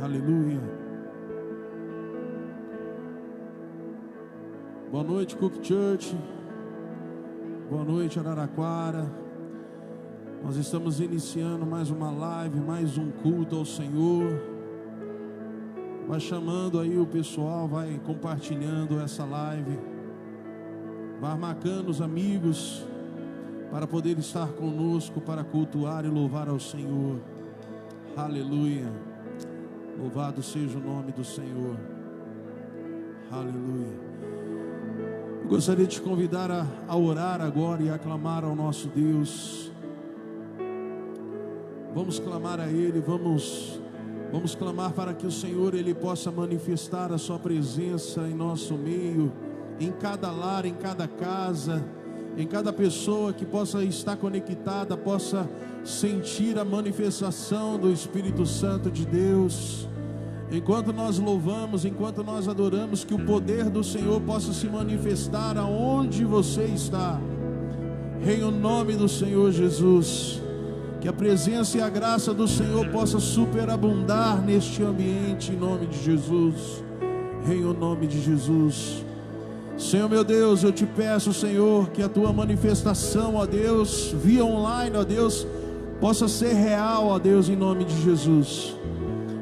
Aleluia. Boa noite, Cook Church. Boa noite, Araraquara. Nós estamos iniciando mais uma live, mais um culto ao Senhor. Vai chamando aí o pessoal, vai compartilhando essa live. Vai marcando os amigos para poder estar conosco, para cultuar e louvar ao Senhor. Aleluia. Louvado seja o nome do Senhor. Aleluia. Eu gostaria de te convidar a orar agora e a clamar ao nosso Deus. Vamos clamar a Ele, vamos clamar para que o Senhor Ele possa manifestar a sua presença em nosso meio, em cada lar, em cada casa, em cada pessoa que possa estar conectada, possa sentir a manifestação do Espírito Santo de Deus. Enquanto nós louvamos, enquanto nós adoramos, que o poder do Senhor possa se manifestar aonde você está, em o nome do Senhor Jesus. Que a presença e a graça do Senhor possa superabundar neste ambiente, em nome de Jesus, em o nome de Jesus. Senhor meu Deus, eu te peço, Senhor, que a tua manifestação, ó Deus, via online, ó Deus, possa ser real, ó Deus, em nome de Jesus.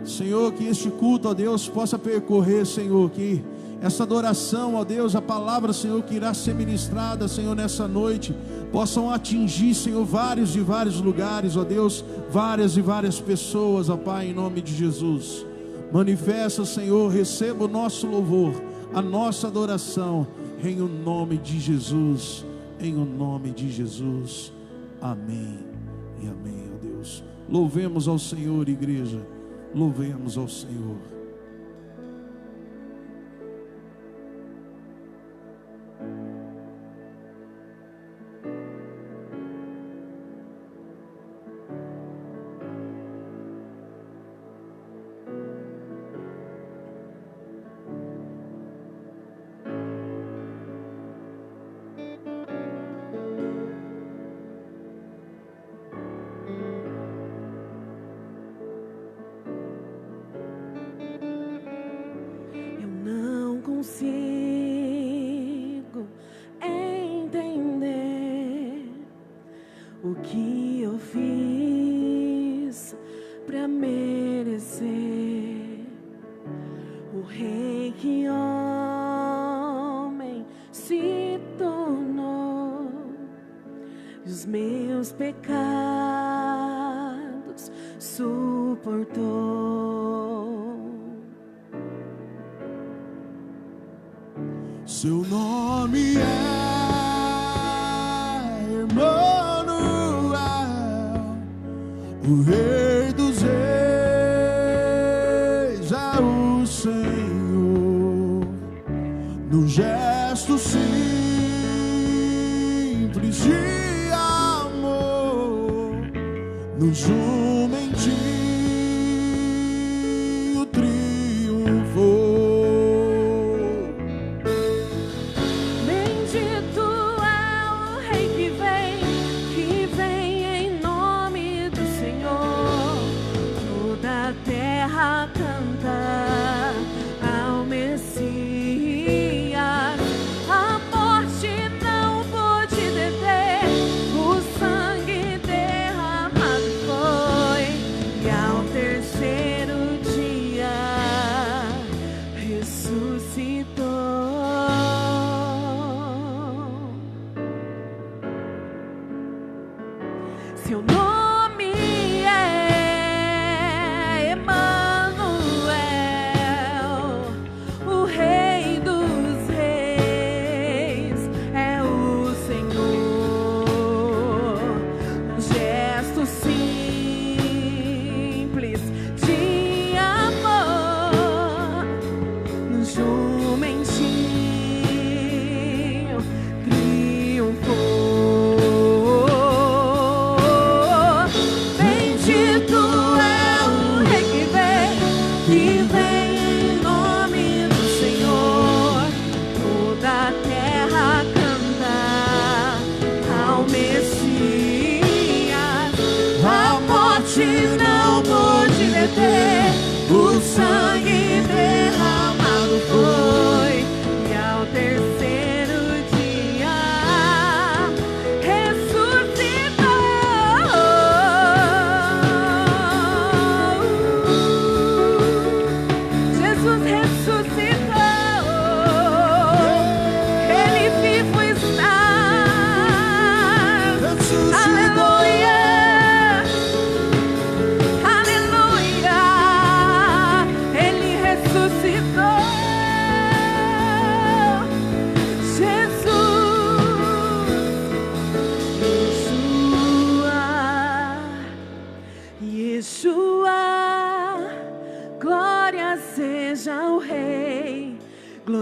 Senhor, que este culto, ó Deus, possa percorrer, Senhor, que essa adoração, ó Deus, a palavra, Senhor, que irá ser ministrada, Senhor, nessa noite, possam atingir, Senhor, vários e vários lugares, ó Deus, várias e várias pessoas, ó Pai, em nome de Jesus. Manifesta, Senhor, receba o nosso louvor, a nossa adoração, em o nome de Jesus, em o nome de Jesus. Amém e amém, ó Deus. Louvemos ao Senhor, igreja. Louvemos ao Senhor. Consigo entender o que eu fiz para merecer o rei que homem se tornou, e os meus pecados suportou. Seu nome é Emmanuel, o Rei dos Reis é o Senhor. No gesto simples de amor, nos uma em ti o triunfou. Seu nome é Emmanuel, o Rei dos Reis é o Senhor. Um gesto simples de amor, no jumentinho triunfou. Não pôde deter o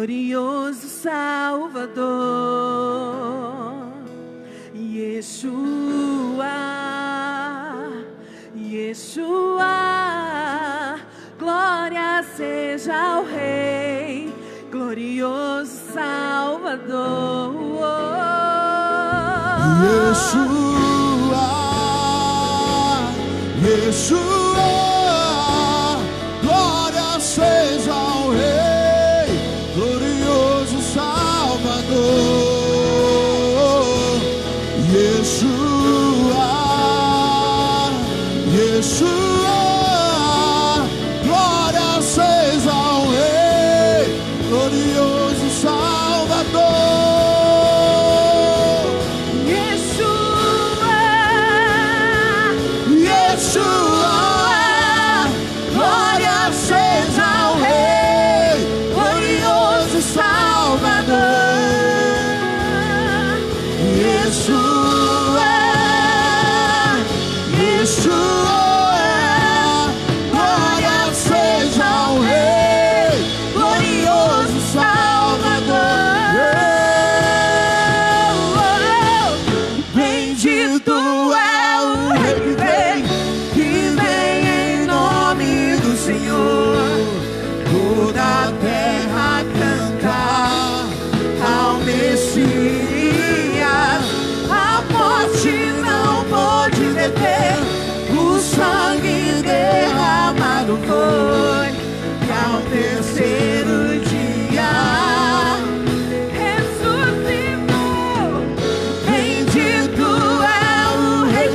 glorioso Salvador. Yeshua, Yeshua, glória seja ao Rei, glorioso Salvador. Yeshua, Yeshua, glória seja ao Rei, glorioso Salvador. Yeshua, Yeshua, glória seja ao Rei, glorioso Salvador. Yeshua, Yeshua, glória seja ao Rei, glorioso Salvador. Yeshua, Yeshua, glória seja ao Rei, glorioso Salvador. Bendito é o Rei que vem em nome do Senhor. Toda a terra cantar ao Messias. A morte não pôde deter, o sangue derramado foi, e ao terceiro dia ressuscitou. Bendito é o Rei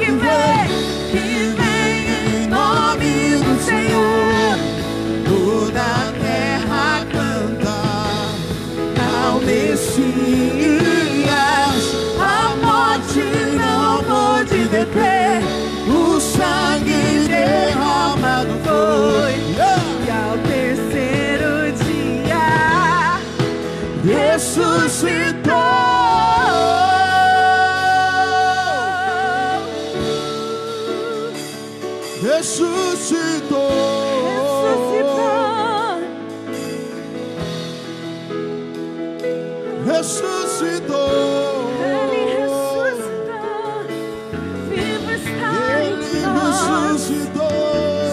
que vem em nome do Senhor. Toda a terra canta ao Messias. A morte não pôde deter, o sangue derramado foi, e ao terceiro dia ressuscitou. Ressuscitou. Ressuscitou. Ele ressuscitou, vivo está Ele em nós, ressuscitou.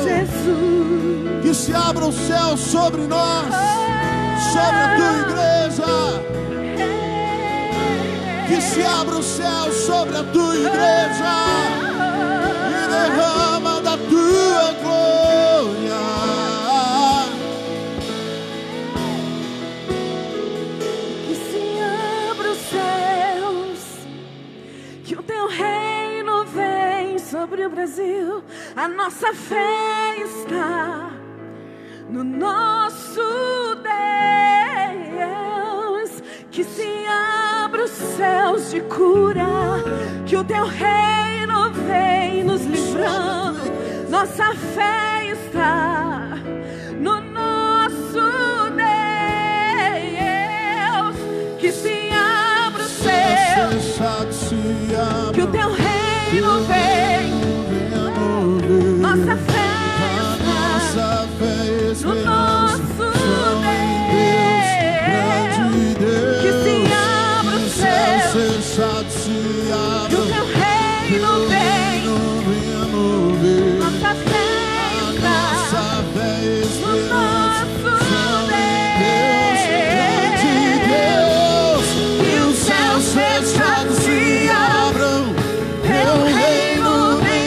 Jesus. Que se abra o céu sobre nós, sobre a tua igreja. Que se abra o céu sobre a tua igreja e derrama da tua glória. Que se abra os céus, que o teu reino vem sobre o Brasil. A nossa fé está no nosso Deus. Que se abra os céus de cura, que o teu reino vem nos livrando. Nossa fé está no nosso Deus. Que se abra os céus, que o teu reino vem. Nossa fé está no nosso Deus. Que se abra os céus, que o teu reino vem. Nossa fé está no nosso Deus. Que os céus fechados se abram, teu reino vem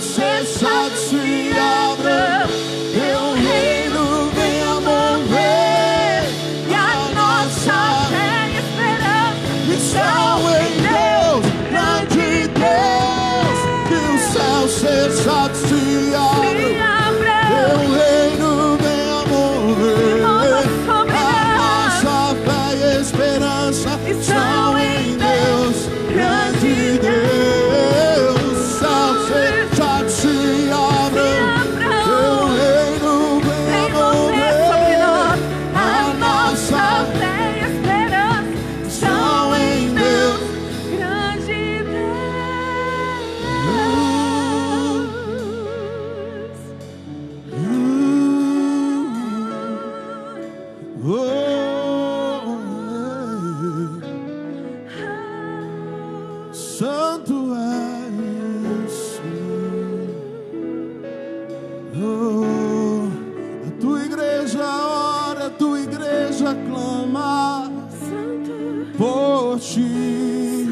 céus fechados se abram, teu reino venha mover, e a nossa fé e esperança estão em Deus, grande Deus. Que os céus fechados se abram, teu reino venha mover, a nossa fé e esperança estão em Deus, grande Deus. Os céus fechados se abram, teu reino venha mover sobre nós, a nossa fé e esperança estão em Deus, grande Santo és, a tua igreja ora, a tua igreja clama por ti.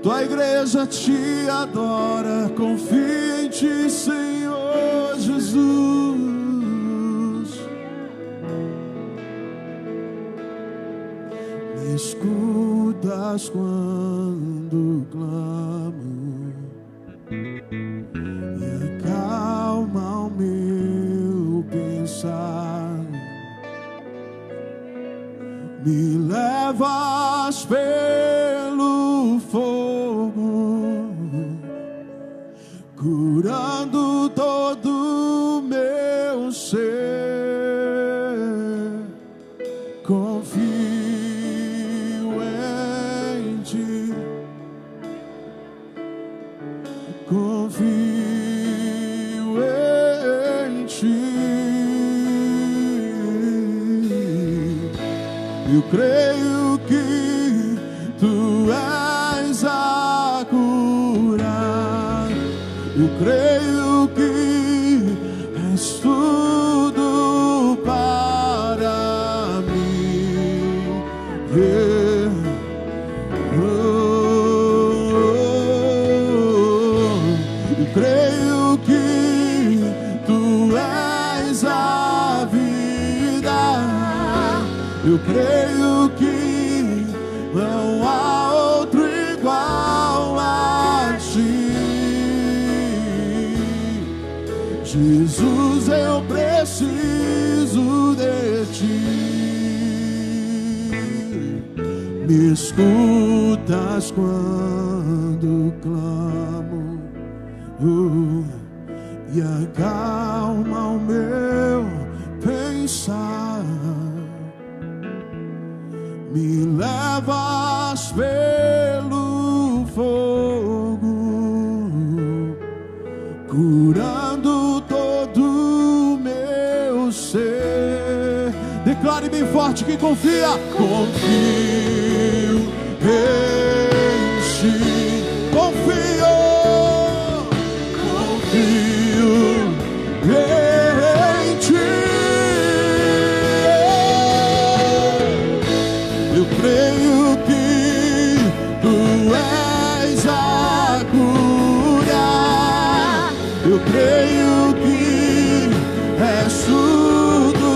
Tua igreja te adora, confia em ti, Senhor Jesus. Me escutas quando clamo e acalma o meu pensar. Me levas pelo fogo, curando todo o meu ser. Confio em ti, confio em ti. Eu creio que tu és a cura. Eu creio que és tudo para mim. Eu creio que tu és a vida. Eu creio que não há outro igual a ti. Jesus, eu preciso de ti. Me escutas quando clamo, e acalma o meu pensar. Me levas pelo fogo, curando todo o meu ser. Declare bem forte quem confia. Confio em ti, confio em ti. Eu creio que tu és a cura. Eu creio que és tudo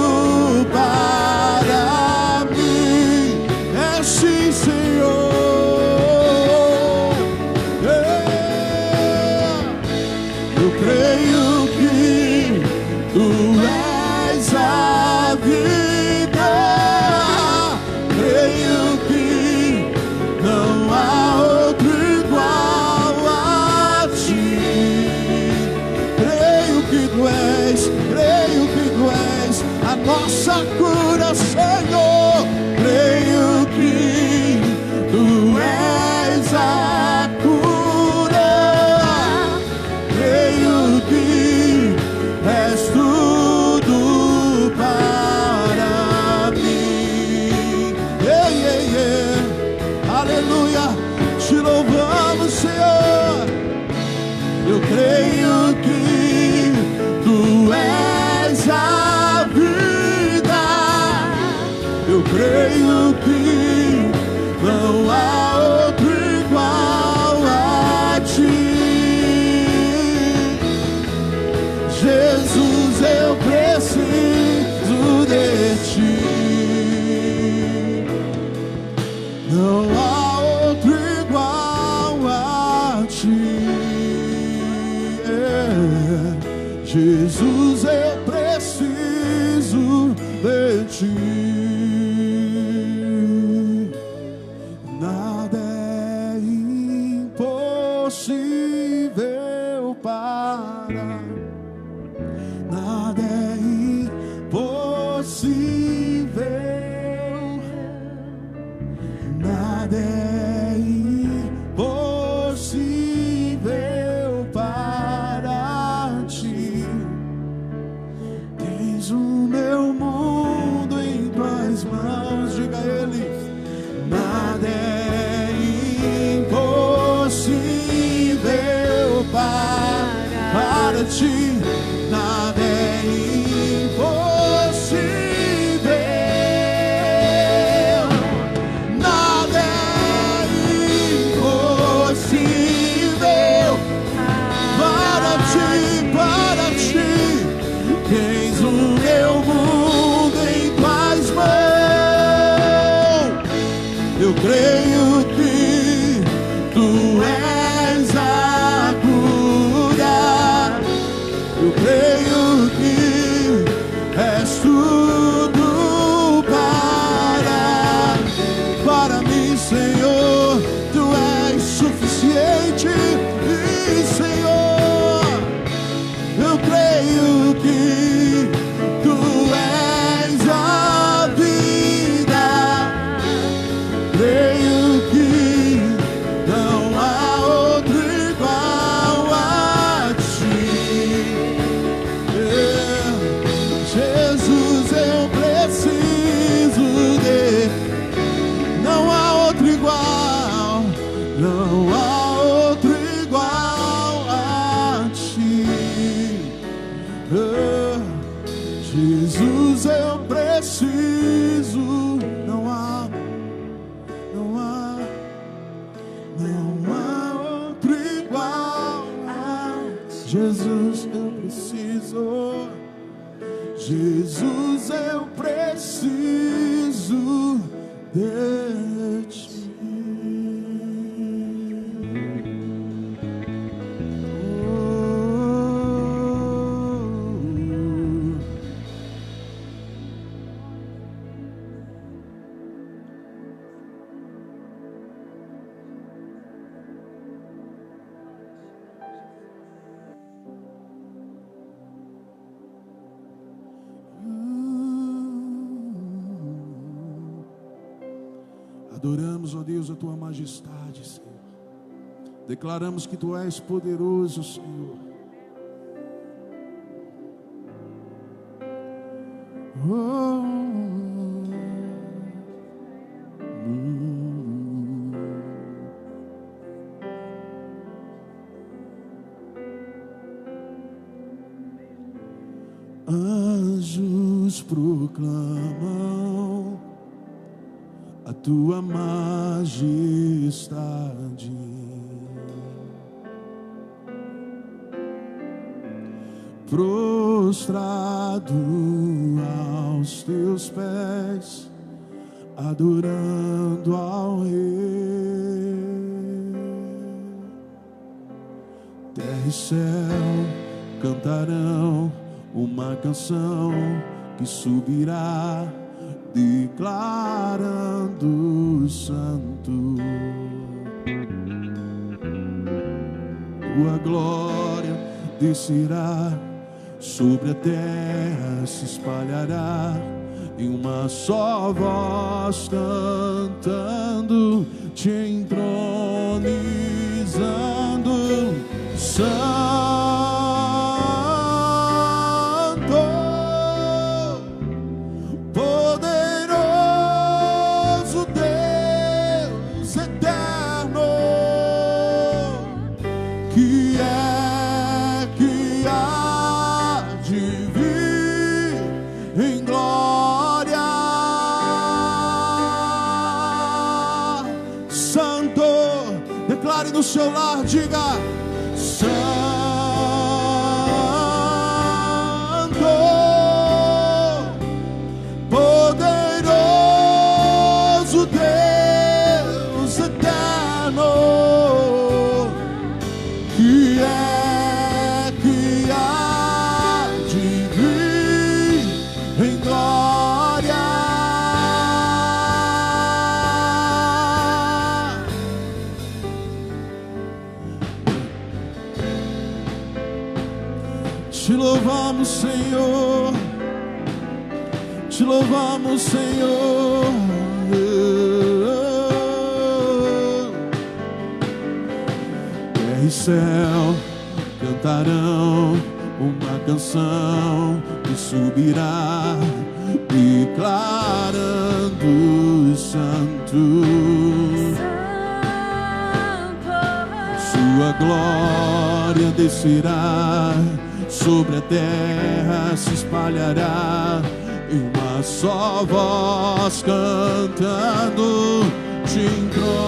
para mim. És sim, Senhor. Eu creio que tu és a vida. Creio que não há outro igual a ti. Creio que tu és a nossa cura, Senhor. Creio que tu és a cura. Creio que és tudo para mim. Aleluia, te louvamos, Senhor. Eu creio que tu és a vida. Eu creio que não há Jesus, eu preciso de ti. Nada é impossível para, nada é impossível, nada é impossível para ti. Tens o meu mundo em tuas mãos, diga a ele. Nada é impossível para ti, nada é impossível, nada é impossível para ti, tens o meu mundo em tuas mãos. Eu creio que tu és a cura, eu creio que és tudo para mim, Senhor. Tu és suficiente, e Senhor, eu creio que tu és a vida. Creio que não há outro igual a ti. Jesus, eu preciso de. Não há outro igual, não há outro igual a ti. Jesus, eu preciso. Não há outro igual a Jesus, eu preciso. Jesus, eu preciso de ti. Adoramos, ó Deus, a tua majestade, Senhor. Declaramos que tu és poderoso, Senhor. Anjos proclamam a tua majestade. Prostrado aos teus pés, adorando ao Rei. Terra e céu cantarão uma canção que subirá, declarando santo. Tua glória descerá sobre a terra, se espalhará em uma só voz, cantando, te entronizando, poderoso Deus eterno, que há de vir em glória. Santo, declare no seu lar, diga: Santo, poderoso Deus eterno, que há Te louvamos, Senhor. Te louvamos, Senhor. Terra e céu cantarão uma canção que subirá, declarando santo. Sua glória descerá, sobre a terra se espalhará, em uma só voz cantando, te entroniza.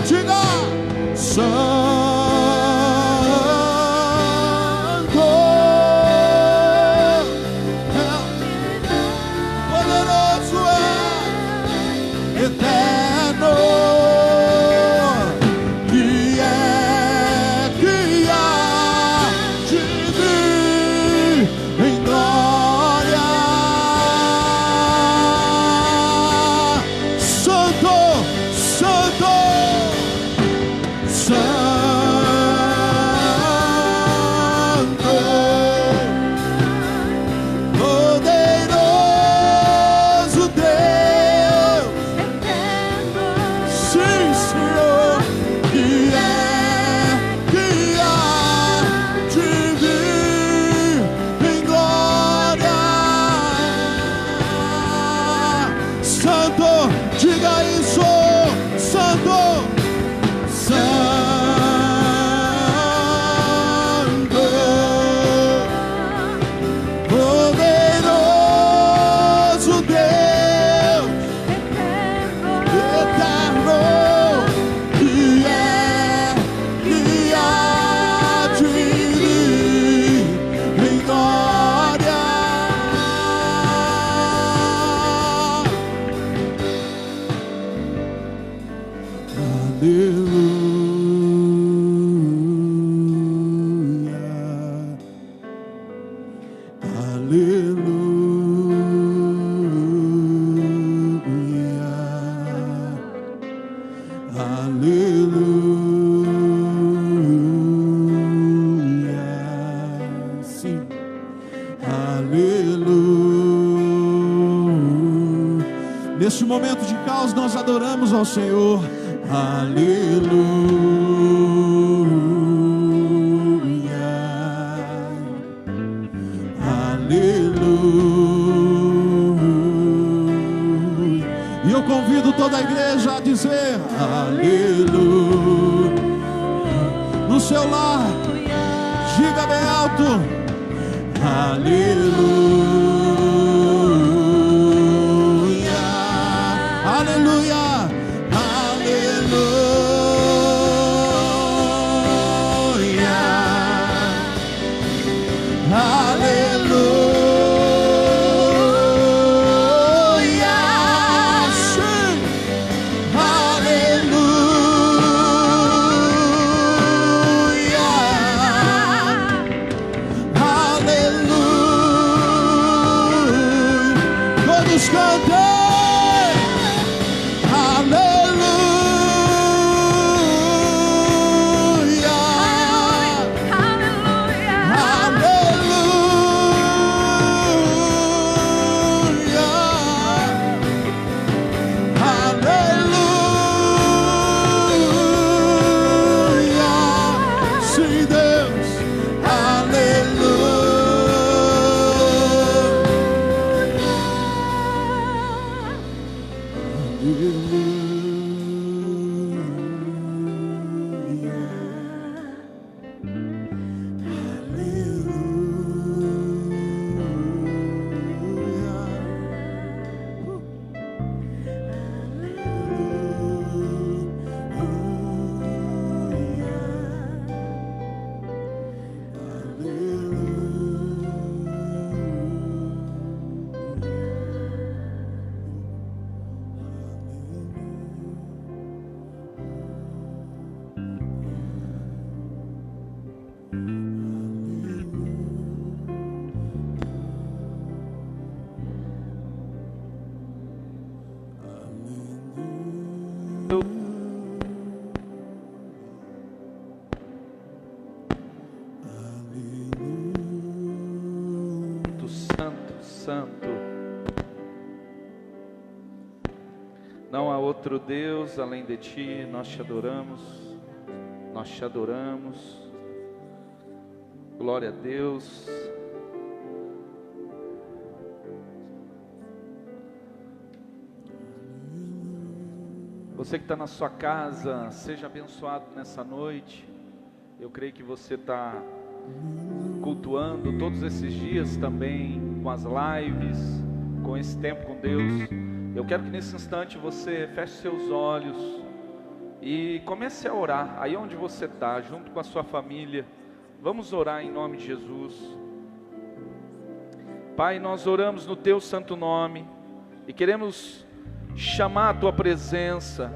Diga: Santo. Neste momento de caos nós adoramos ao Senhor. Aleluia, aleluia. E eu convido toda a igreja a dizer aleluia. No seu lar, diga bem alto: aleluia. Aleluia, aleluia, aleluia, sim, aleluia, aleluia. Todos cantem. Santo. Não há outro Deus além de Ti, nós te adoramos, nós te adoramos. Glória a Deus. Você que está na sua casa, seja abençoado nessa noite. Eu creio que você está cultuando todos esses dias também, com as lives, com esse tempo com Deus. Eu quero que nesse instante você feche seus olhos e comece a orar, aí onde você está, junto com a sua família. Vamos orar em nome de Jesus. Pai, nós oramos no Teu santo nome e queremos chamar a Tua presença,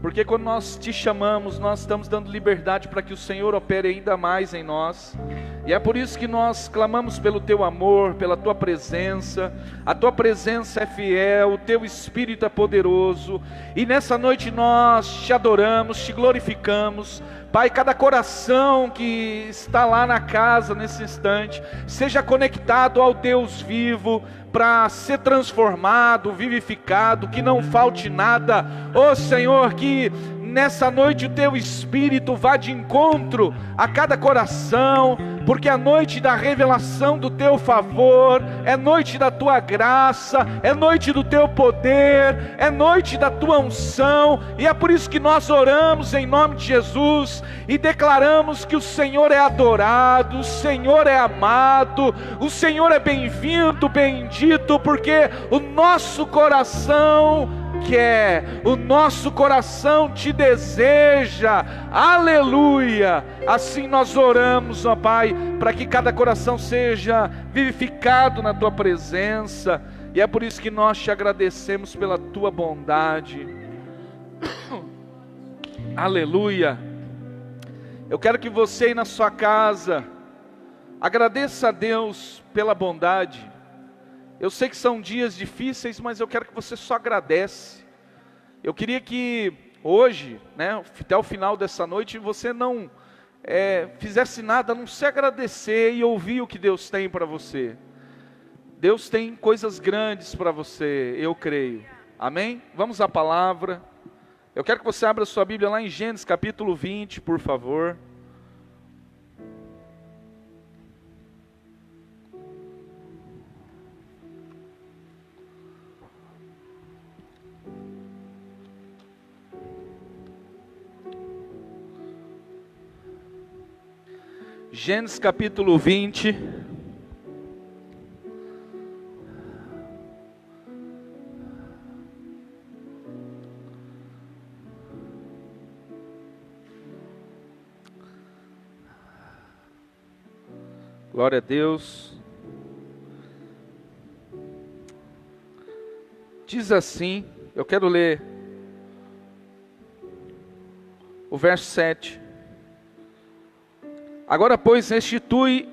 porque quando nós Te chamamos, nós estamos dando liberdade para que o Senhor opere ainda mais em nós. E é por isso que nós clamamos pelo Teu amor, pela Tua presença. A Tua presença é fiel, o Teu Espírito é poderoso. E nessa noite nós Te adoramos, Te glorificamos. Pai, cada coração que está lá na casa nesse instante, seja conectado ao Deus vivo, para ser transformado, vivificado, que não falte nada. Ó Senhor, que nessa noite o Teu Espírito vá de encontro a cada coração, porque é noite da revelação do Teu favor, é noite da Tua graça, é noite do Teu poder, é noite da Tua unção, e é por isso que nós oramos em nome de Jesus, e declaramos que o Senhor é adorado, o Senhor é amado, o Senhor é bem-vindo, bendito, porque o nosso coração quer, o nosso coração Te deseja, aleluia. Assim nós oramos, ó Pai, para que cada coração seja vivificado na Tua presença, e é por isso que nós Te agradecemos pela Tua bondade, aleluia. Eu quero que você aí na sua casa agradeça a Deus pela bondade. Eu sei que são dias difíceis, mas eu quero que você só agradece. Eu queria que hoje, até o final dessa noite, você não fizesse nada, a não se agradecer e ouvir o que Deus tem para você. Deus tem coisas grandes para você, eu creio. Amém? Vamos à palavra. Eu quero que você abra sua Bíblia lá em Gênesis capítulo 20, por favor. Gênesis capítulo 20. Glória a Deus. Diz assim, eu quero ler o verso 7. Agora, pois, restitui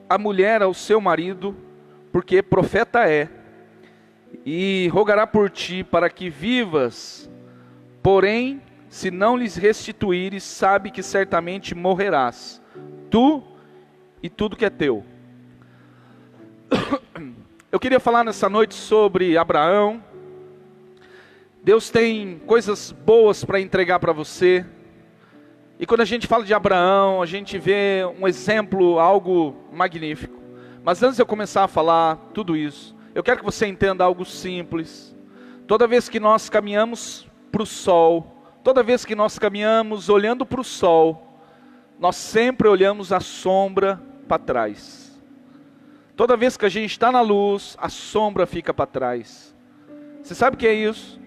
a mulher ao seu marido, porque profeta é, e rogará por ti para que vivas. Porém, se não lhes restituíres, sabe que certamente morrerás, tu e tudo que é teu. Eu queria falar nessa noite sobre Abraão. Deus tem coisas boas para entregar para você. E quando a gente fala de Abraão, a gente vê um exemplo, algo magnífico. Mas antes de eu começar a falar tudo isso, eu quero que você entenda algo simples. Toda vez que nós caminhamos para o sol, toda vez que nós caminhamos olhando para o sol, nós sempre olhamos a sombra para trás. Toda vez que a gente está na luz, a sombra fica para trás. Você sabe o que é isso?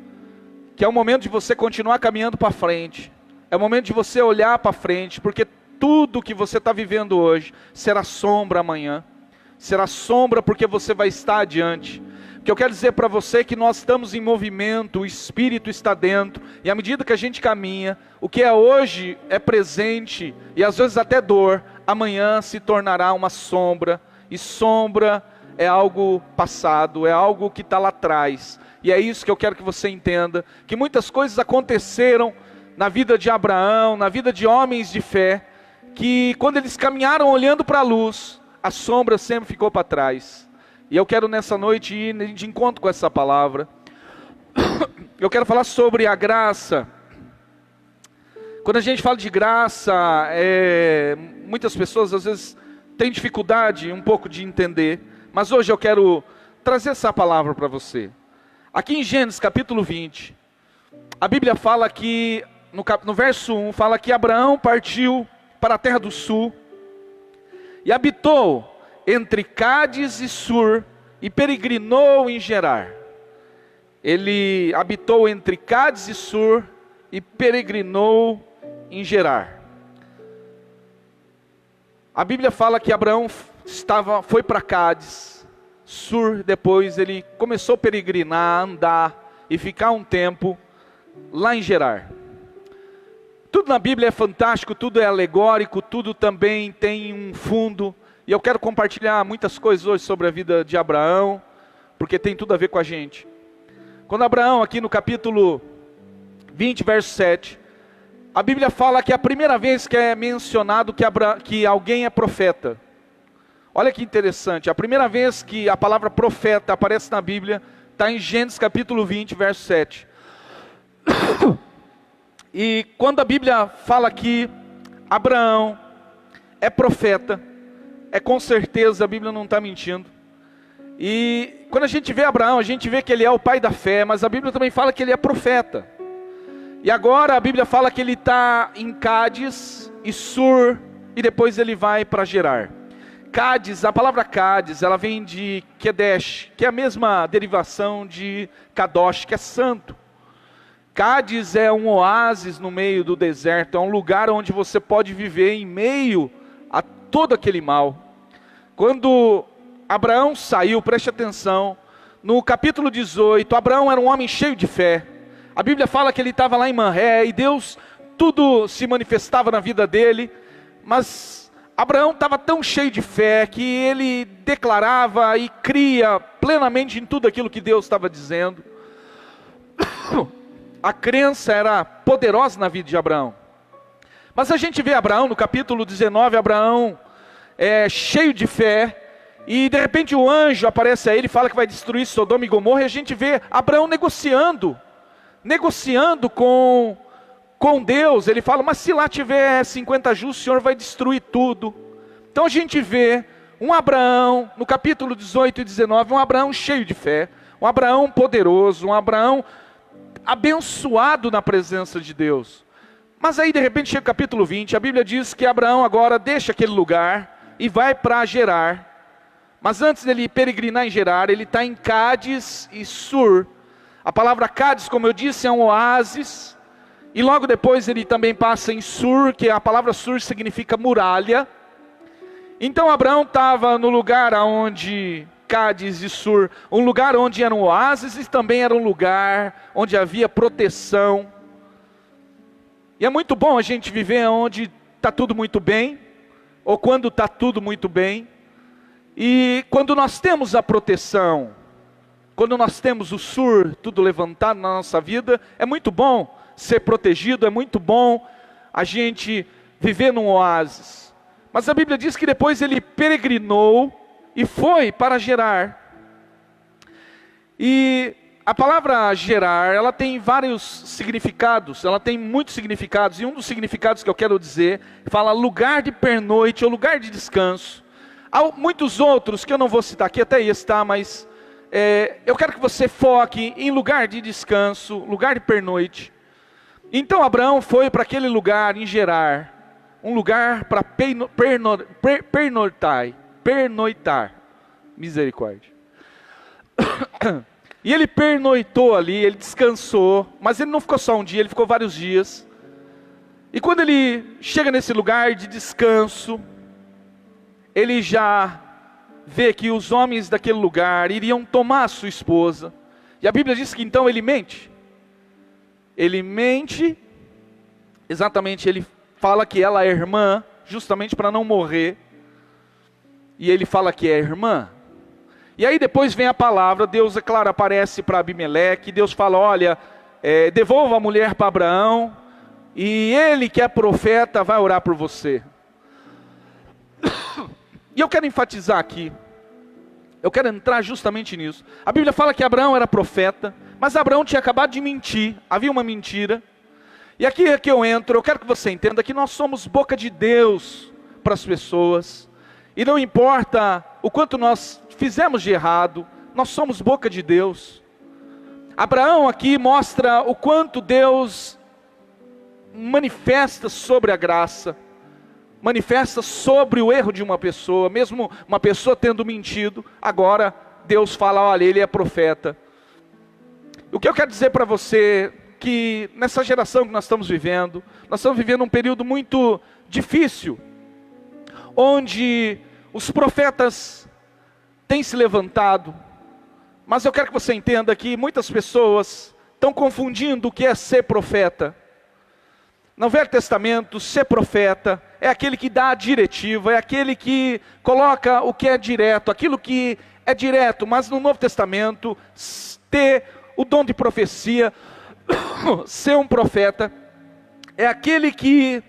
Que é o momento de você continuar caminhando para frente. É o momento de você olhar para frente, porque tudo que você está vivendo hoje será sombra amanhã. Será sombra porque você vai estar adiante. O que eu quero dizer para você é que nós estamos em movimento, o Espírito está dentro, e à medida que a gente caminha, o que é hoje é presente, e às vezes até dor, amanhã se tornará uma sombra, e sombra é algo passado, é algo que está lá atrás, e é isso que eu quero que você entenda, que muitas coisas aconteceram na vida de Abraão, na vida de homens de fé, que quando eles caminharam olhando para a luz, a sombra sempre ficou para trás. E eu quero nessa noite ir de encontro com essa palavra. Eu quero falar sobre a graça. Quando a gente fala de graça, muitas pessoas às vezes têm dificuldade um pouco de entender. Mas hoje eu quero trazer essa palavra para você. Aqui em Gênesis capítulo 20, a Bíblia fala que, no verso 1, fala que Abraão partiu para a terra do sul e habitou entre Cádiz e Sur e peregrinou em Gerar. Ele habitou entre Cádiz e Sur e peregrinou em Gerar. A Bíblia fala que Abraão foi para Cádiz, Sur, depois ele começou a peregrinar, andar e ficar um tempo lá em Gerar. Tudo na Bíblia é fantástico, tudo é alegórico, tudo também tem um fundo. E eu quero compartilhar muitas coisas hoje sobre a vida de Abraão, porque tem tudo a ver com a gente. Quando Abraão, aqui no capítulo 20, verso 7, a Bíblia fala que é a primeira vez que é mencionado que alguém é profeta. Olha que interessante, a primeira vez que a palavra profeta aparece na Bíblia, está em Gênesis capítulo 20, verso 7. E quando a Bíblia fala que Abraão é profeta, com certeza a Bíblia não está mentindo. E quando a gente vê Abraão, a gente vê que ele é o pai da fé, mas a Bíblia também fala que ele é profeta. E agora a Bíblia fala que ele está em Cádiz e Sur, e depois ele vai para Gerar. Cádiz, a palavra Cádiz, ela vem de Kedesh, que é a mesma derivação de Kadosh, que é santo. Cádiz é um oásis no meio do deserto, é um lugar onde você pode viver em meio a todo aquele mal. Quando Abraão saiu, preste atenção, no capítulo 18, Abraão era um homem cheio de fé. A Bíblia fala que ele estava lá em Manré, e Deus, tudo se manifestava na vida dele, mas Abraão estava tão cheio de fé, que ele declarava e cria plenamente em tudo aquilo que Deus estava dizendo. A crença era poderosa na vida de Abraão. Mas a gente vê Abraão, no capítulo 19, Abraão cheio de fé, e de repente o anjo aparece a ele e fala que vai destruir Sodoma e Gomorra, e a gente vê Abraão negociando com Deus. Ele fala, mas se lá tiver 50 justos, o Senhor vai destruir tudo. Então a gente vê um Abraão, no capítulo 18 e 19, um Abraão cheio de fé, um Abraão poderoso, um Abraão abençoado na presença de Deus. Mas aí de repente chega o capítulo 20, a Bíblia diz que Abraão agora deixa aquele lugar e vai para Gerar. Mas antes dele peregrinar em Gerar, ele está em Cádiz e Sur. A palavra Cádiz, como eu disse, é um oásis. E logo depois ele também passa em Sur, que a palavra Sur significa muralha. Então Abraão estava no lugar onde Cádiz e Sur, um lugar onde eram oásis, e também era um lugar onde havia proteção. E é muito bom a gente viver onde está tudo muito bem, ou quando está tudo muito bem. E quando nós temos a proteção, quando nós temos o Sur, tudo levantado na nossa vida, é muito bom ser protegido, é muito bom a gente viver num oásis. Mas a Bíblia diz que depois ele peregrinou e foi para Gerar. E a palavra Gerar, ela tem vários significados, ela tem muitos significados, e um dos significados que eu quero dizer, fala lugar de pernoite ou lugar de descanso. Há muitos outros que eu não vou citar aqui, até esse, tá? Mas eu quero que você foque em lugar de descanso, lugar de pernoite. Então Abraão foi para aquele lugar em Gerar, um lugar para pernoitar, misericórdia. E ele pernoitou ali, ele descansou, mas ele não ficou só um dia, ele ficou vários dias. E quando ele chega nesse lugar de descanso, ele já vê que os homens daquele lugar iriam tomar a sua esposa. E a Bíblia diz que então ele mente. Ele mente, exatamente, ele fala que ela é irmã, justamente para não morrer. E ele fala que é irmã. E aí depois vem a palavra, Deus, é claro, aparece para Abimeleque, Deus fala, olha, devolva a mulher para Abraão, e ele que é profeta vai orar por você. E eu quero enfatizar aqui, Eu quero entrar justamente nisso. A Bíblia fala que Abraão era profeta, mas Abraão tinha acabado de mentir, havia uma mentira. E aqui é que eu entro, eu quero que você entenda que nós somos boca de Deus para as pessoas. E não importa o quanto nós fizemos de errado, nós somos boca de Deus. Abraão aqui mostra o quanto Deus manifesta sobre a graça, manifesta sobre o erro de uma pessoa, mesmo uma pessoa tendo mentido, agora Deus fala, olha, ele é profeta. O que eu quero dizer para você, que nessa geração que nós estamos vivendo um período muito difícil, onde os profetas têm se levantado, mas eu quero que você entenda que muitas pessoas estão confundindo o que é ser profeta. No Velho Testamento, ser profeta é aquele que dá a diretiva, é aquele que coloca o que é direto, aquilo que é direto. Mas no Novo Testamento, ter o dom de profecia, ser um profeta, é aquele que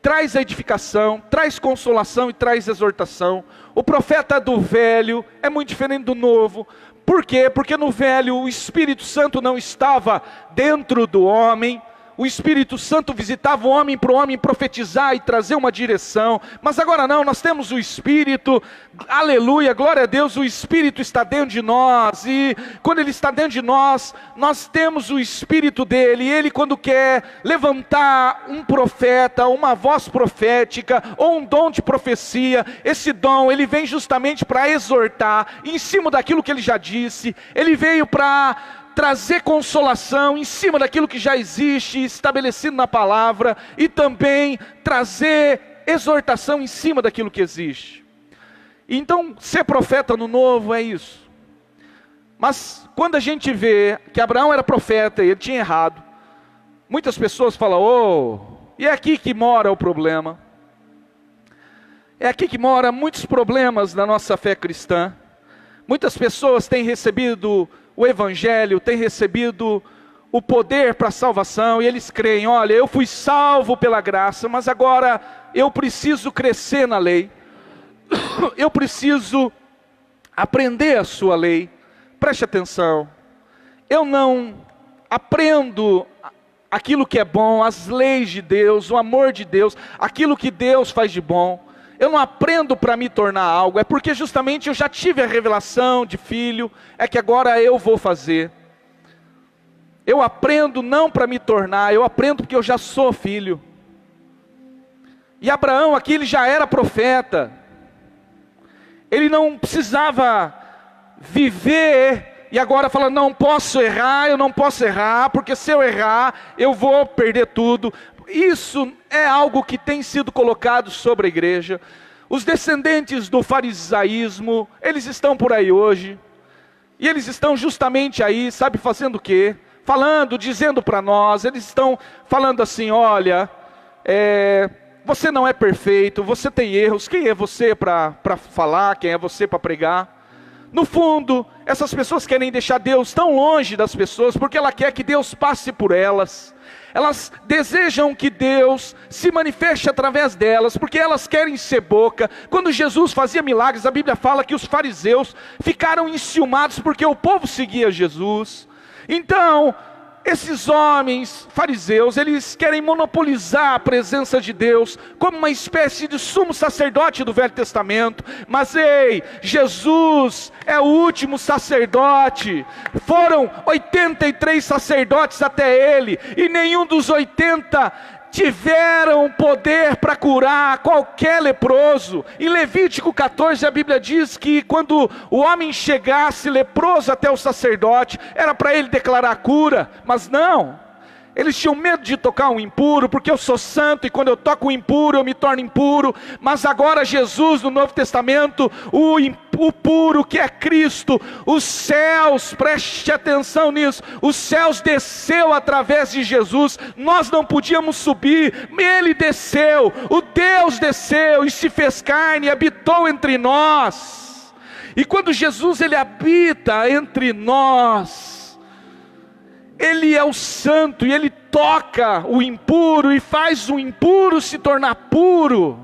traz a edificação, traz consolação e traz exortação. O profeta do Velho é muito diferente do Novo. Por quê? Porque no Velho o Espírito Santo não estava dentro do homem. O Espírito Santo visitava o homem para o homem profetizar e trazer uma direção. Mas agora não, nós temos o Espírito, aleluia, glória a Deus, o Espírito está dentro de nós. E quando Ele está dentro de nós, nós temos o Espírito dEle. E Ele, quando quer levantar um profeta, uma voz profética, ou um dom de profecia, esse dom, ele vem justamente para exortar, em cima daquilo que Ele já disse. Ele veio para trazer consolação em cima daquilo que já existe, estabelecido na palavra, e também trazer exortação em cima daquilo que existe. Então, ser profeta no Novo é isso. Mas quando a gente vê que Abraão era profeta e ele tinha errado, muitas pessoas falam, e é aqui que mora o problema. É aqui que mora muitos problemas da nossa fé cristã. Muitas pessoas têm recebido o Evangelho, têm recebido o poder para a salvação, e eles creem, olha, eu fui salvo pela graça, mas agora eu preciso crescer na lei, eu preciso aprender a sua lei. Preste atenção, eu não aprendo aquilo que é bom, as leis de Deus, o amor de Deus, aquilo que Deus faz de bom. Eu não aprendo para me tornar algo, é porque justamente eu já tive a revelação de filho, é que agora eu vou fazer. Eu aprendo não para me tornar, eu aprendo porque eu já sou filho. E Abraão aqui, ele já era profeta. Ele não precisava viver e agora fala, não posso errar, eu não posso errar, porque se eu errar, eu vou perder tudo. Isso é algo que tem sido colocado sobre a igreja. Os descendentes do farisaísmo, eles estão por aí hoje. E eles estão justamente aí, sabe, fazendo o quê? Falando, dizendo para nós, eles estão falando assim, olha, você não é perfeito, você tem erros, quem é você para falar, quem é você para pregar? No fundo, essas pessoas querem deixar Deus tão longe das pessoas, porque ela quer que Deus passe por elas. Elas desejam que Deus se manifeste através delas, porque elas querem ser boca. Quando Jesus fazia milagres, a Bíblia fala que os fariseus ficaram enciumados, porque o povo seguia Jesus. Então, esses homens fariseus, eles querem monopolizar a presença de Deus, como uma espécie de sumo sacerdote do Velho Testamento. Mas ei, Jesus é o último sacerdote. Foram 83 sacerdotes até ele, e nenhum dos 80 tiveram poder para curar qualquer leproso. Em Levítico 14 a Bíblia diz que quando o homem chegasse leproso até o sacerdote, era para ele declarar cura, mas não. Eles tinham medo de tocar um impuro, porque eu sou santo, e quando eu toco um impuro, eu me torno impuro. Mas agora Jesus, no Novo Testamento, o puro que é Cristo, os céus, preste atenção nisso, os céus desceu através de Jesus. Nós não podíamos subir, Ele desceu, o Deus desceu e se fez carne e habitou entre nós. E quando Jesus, Ele habita entre nós, Ele é o santo, e Ele toca o impuro e faz o impuro se tornar puro.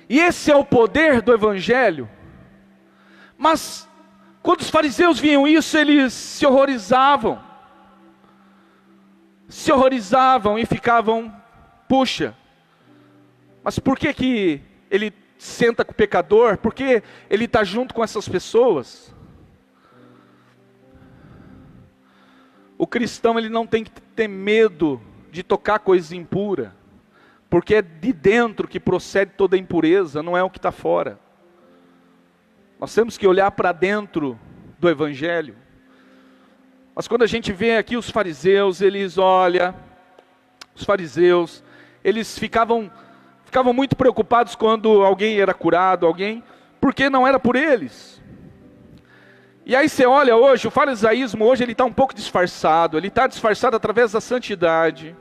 E esse é o poder do Evangelho. Mas, quando os fariseus viam isso, eles se horrorizavam. Se horrorizavam e ficavam, puxa, mas por que ele senta com o pecador? Por que ele está junto com essas pessoas? O cristão, ele não tem que ter medo de tocar coisa impura, porque é de dentro que procede toda a impureza, não é o que está fora. Nós temos que olhar para dentro do Evangelho. Mas quando a gente vê aqui os fariseus, eles ficavam muito preocupados quando alguém era curado, porque não era por eles. E aí você olha hoje, o farisaísmo hoje ele está um pouco disfarçado, ele está disfarçado através da santidade.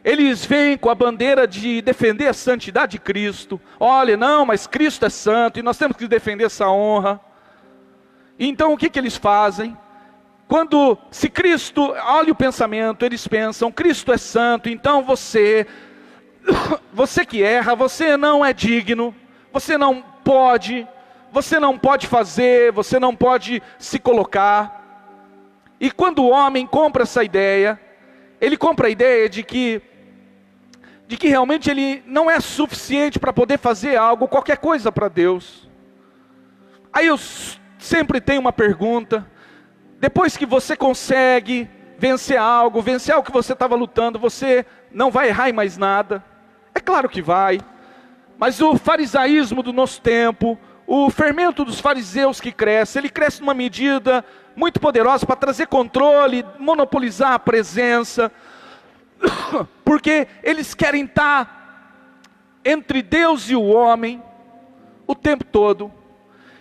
Eles vêm com a bandeira de defender a santidade de Cristo. Olha, não, mas Cristo é santo e nós temos que defender essa honra. Então o que eles fazem? Se Cristo, olha o pensamento, eles pensam, Cristo é santo, então você que erra, você não é digno, você não pode fazer, você não pode se colocar. E quando o homem compra essa ideia, ele compra a ideia de que realmente ele não é suficiente para poder fazer algo, qualquer coisa para Deus. Aí eu sempre tenho uma pergunta: depois que você consegue vencer algo que você estava lutando, você não vai errar em mais nada? É claro que vai. Mas o farisaísmo do nosso tempo, o fermento dos fariseus que cresce, ele cresce numa medida muito poderosa para trazer controle, monopolizar a presença, porque eles querem estar entre Deus e o homem o tempo todo.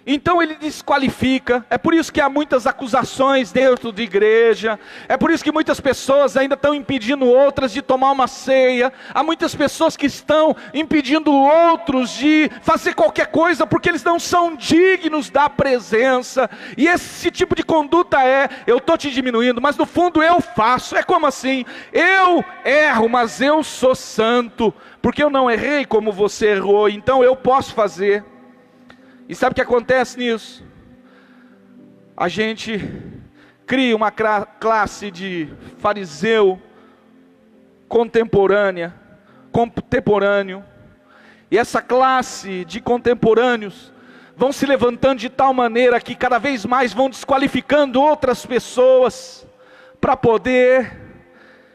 Então ele desqualifica. É por isso que há muitas acusações dentro de igreja. É por isso que muitas pessoas ainda estão impedindo outras de tomar uma ceia. Há muitas pessoas que estão impedindo outros de fazer qualquer coisa, porque eles não são dignos da presença. E esse tipo de conduta eu estou te diminuindo, mas no fundo eu faço. É como assim? Eu erro, mas eu sou santo, porque eu não errei como você errou, então eu posso fazer. E sabe o que acontece nisso? A gente cria uma classe de fariseu contemporâneo, e essa classe de contemporâneos vão se levantando de tal maneira que cada vez mais vão desqualificando outras pessoas, para poder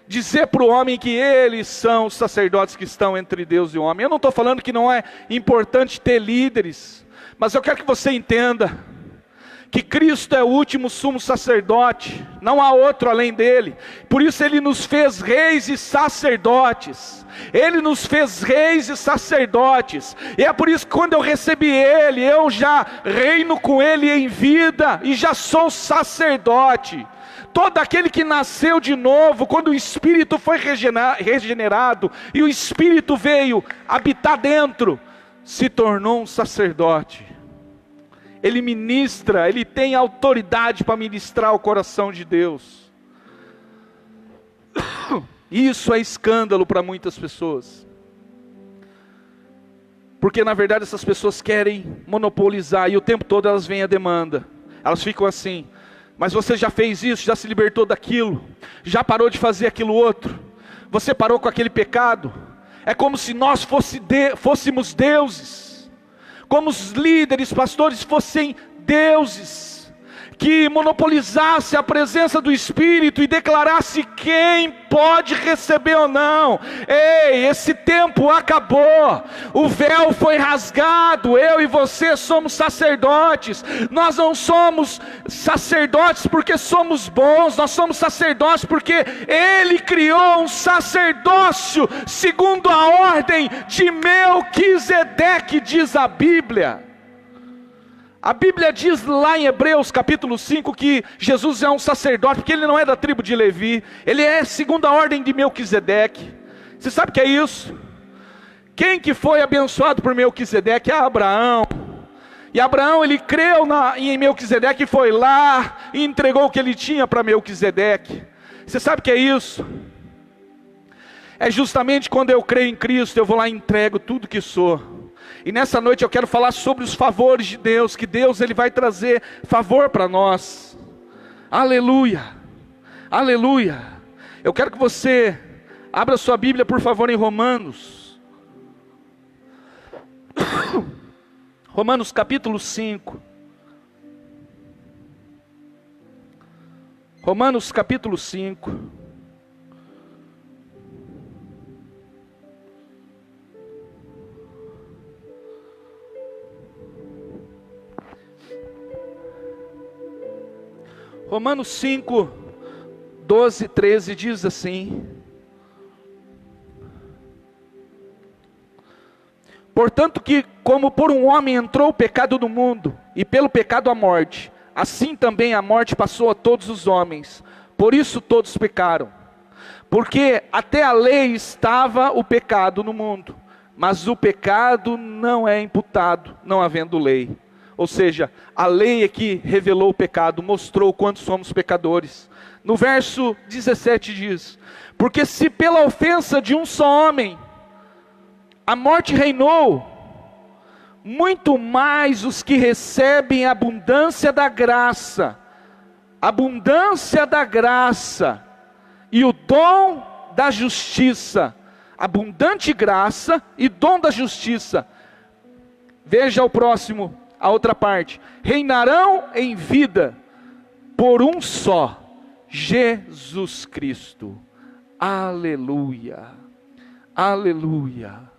dizer para o homem que eles são os sacerdotes que estão entre Deus e o homem. Eu não estou falando que não é importante ter líderes, mas eu quero que você entenda que Cristo é o último sumo sacerdote, não há outro além dele. Por isso ele nos fez reis e sacerdotes. Ele nos fez reis e sacerdotes. E é por isso que quando eu recebi ele, eu já reino com ele em vida e já sou sacerdote. Todo aquele que nasceu de novo, quando o Espírito foi regenerado e o Espírito veio habitar dentro, se tornou um sacerdote. Ele ministra, ele tem autoridade para ministrar o coração de Deus. Isso é escândalo para muitas pessoas, porque na verdade essas pessoas querem monopolizar, e o tempo todo elas vêm a demanda. Elas ficam assim: mas você já fez isso, já se libertou daquilo, já parou de fazer aquilo outro, você parou com aquele pecado. É como se nós fôssemos deuses, como os líderes, pastores fossem deuses, que monopolizasse a presença do Espírito e declarasse quem pode receber ou não. Ei, esse tempo acabou, o véu foi rasgado. Eu e você somos sacerdotes. Nós não somos sacerdotes porque somos bons, nós somos sacerdotes porque Ele criou um sacerdócio segundo a ordem de Melquisedeque, diz a Bíblia. A Bíblia diz lá em Hebreus capítulo 5 que Jesus é um sacerdote, porque ele não é da tribo de Levi, ele é segundo a ordem de Melquisedeque. Você sabe o que é isso? Quem que foi abençoado por Melquisedeque? É Abraão. E Abraão, ele creu em Melquisedeque e foi lá e entregou o que ele tinha para Melquisedeque. Você sabe o que é isso? É justamente quando eu creio em Cristo, eu vou lá e entrego tudo que sou. E nessa noite eu quero falar sobre os favores de Deus, que Deus ele vai trazer favor para nós. Aleluia, aleluia. Eu quero que você abra sua Bíblia, por favor, em Romanos. Romanos capítulo 5. Romanos capítulo 5. Romanos 5, 12, 13 diz assim: portanto que como por um homem entrou o pecado no mundo, e pelo pecado a morte, assim também a morte passou a todos os homens, por isso todos pecaram. Porque até a lei estava o pecado no mundo, mas o pecado não é imputado, não havendo lei. Ou seja, a lei é que revelou o pecado, mostrou quanto somos pecadores. No verso 17 diz: porque se pela ofensa de um só homem a morte reinou, muito mais os que recebem a abundância da graça e o dom da justiça, abundante graça e dom da justiça. Veja o próximo, a outra parte: reinarão em vida por um só, Jesus Cristo. Aleluia, aleluia.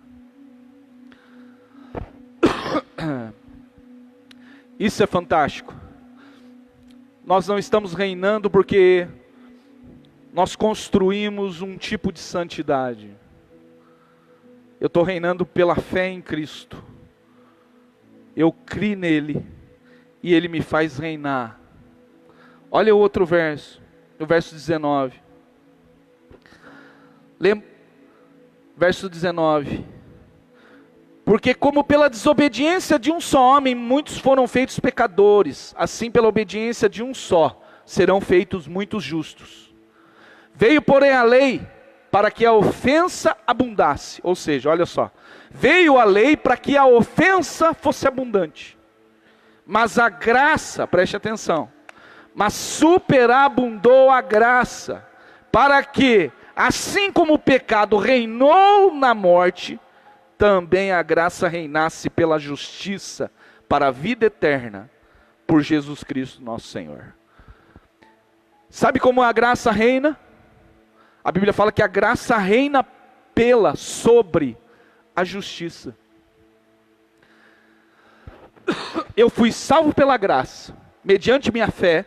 Isso é fantástico. Nós não estamos reinando porque nós construímos um tipo de santidade. Eu estou reinando pela fé em Cristo. Eu criei nele e ele me faz reinar. Olha o outro verso, o verso 19. Verso 19. Porque como pela desobediência de um só homem muitos foram feitos pecadores, assim pela obediência de um só serão feitos muitos justos. Veio porém a lei para que a ofensa abundasse. Ou seja, olha só, veio a lei para que a ofensa fosse abundante. Mas a graça, preste atenção, mas superabundou a graça, para que, assim como o pecado reinou na morte, também a graça reinasse pela justiça, para a vida eterna, por Jesus Cristo nosso Senhor. Sabe como a graça reina? A Bíblia fala que a graça reina sobre a justiça. Eu fui salvo pela graça, mediante minha fé.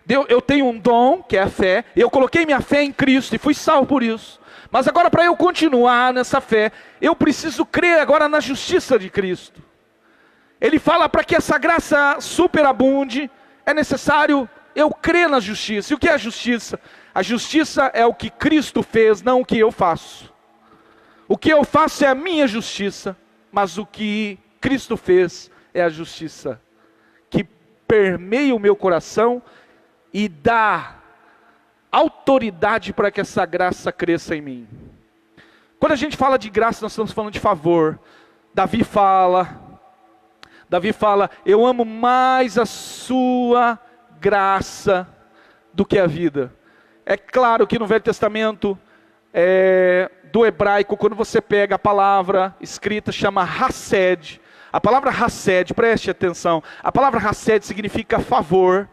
Eu tenho um dom, que é a fé. Eu coloquei minha fé em Cristo e fui salvo por isso. Mas agora, para eu continuar nessa fé, eu preciso crer agora na justiça de Cristo. Ele fala, para que essa graça superabunde, é necessário eu crer na justiça. E o que é a justiça? A justiça é o que Cristo fez, não o que eu faço. O que eu faço é a minha justiça, mas o que Cristo fez é a justiça que permeia o meu coração e dá autoridade para que essa graça cresça em mim. Quando a gente fala de graça, nós estamos falando de favor. Davi fala, eu amo mais a sua graça do que a vida. É claro que no Velho Testamento, do hebraico, quando você pega a palavra escrita, chama Hesed. A palavra Hesed, preste atenção, a palavra Hesed significa favor,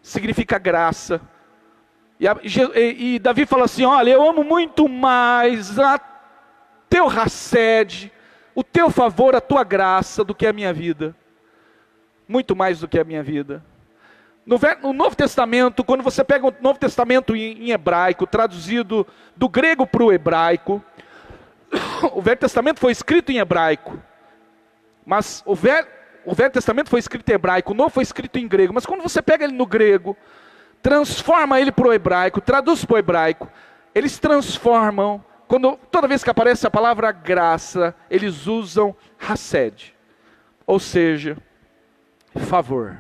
significa graça. E Davi fala assim, olha, eu amo muito mais a teu Hesed, o teu favor, a tua graça, do que a minha vida. Muito mais do que a minha vida. No Novo Testamento, quando você pega o Novo Testamento em hebraico, traduzido do grego para o hebraico, o Velho Testamento foi escrito em hebraico, mas o Velho Testamento foi escrito em hebraico, o Novo foi escrito em grego, mas quando você pega ele no grego, transforma ele para o hebraico, traduz para o hebraico, eles transformam, toda vez que aparece a palavra graça, eles usam Hesed, ou seja, favor.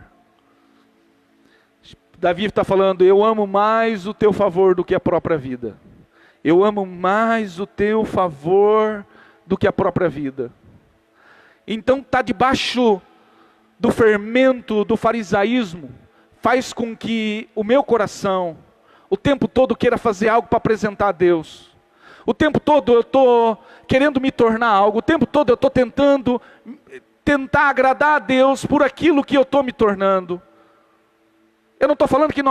Davi está falando, eu amo mais o teu favor do que a própria vida. Eu amo mais o teu favor do que a própria vida. então está debaixo do fermento do farisaísmo, faz com que o meu coração, o tempo todo, queira fazer algo para apresentar a Deus. O tempo todo eu estou querendo me tornar algo, o tempo todo eu estou tentar agradar a Deus por aquilo que eu estou me tornando. Eu não estou falando que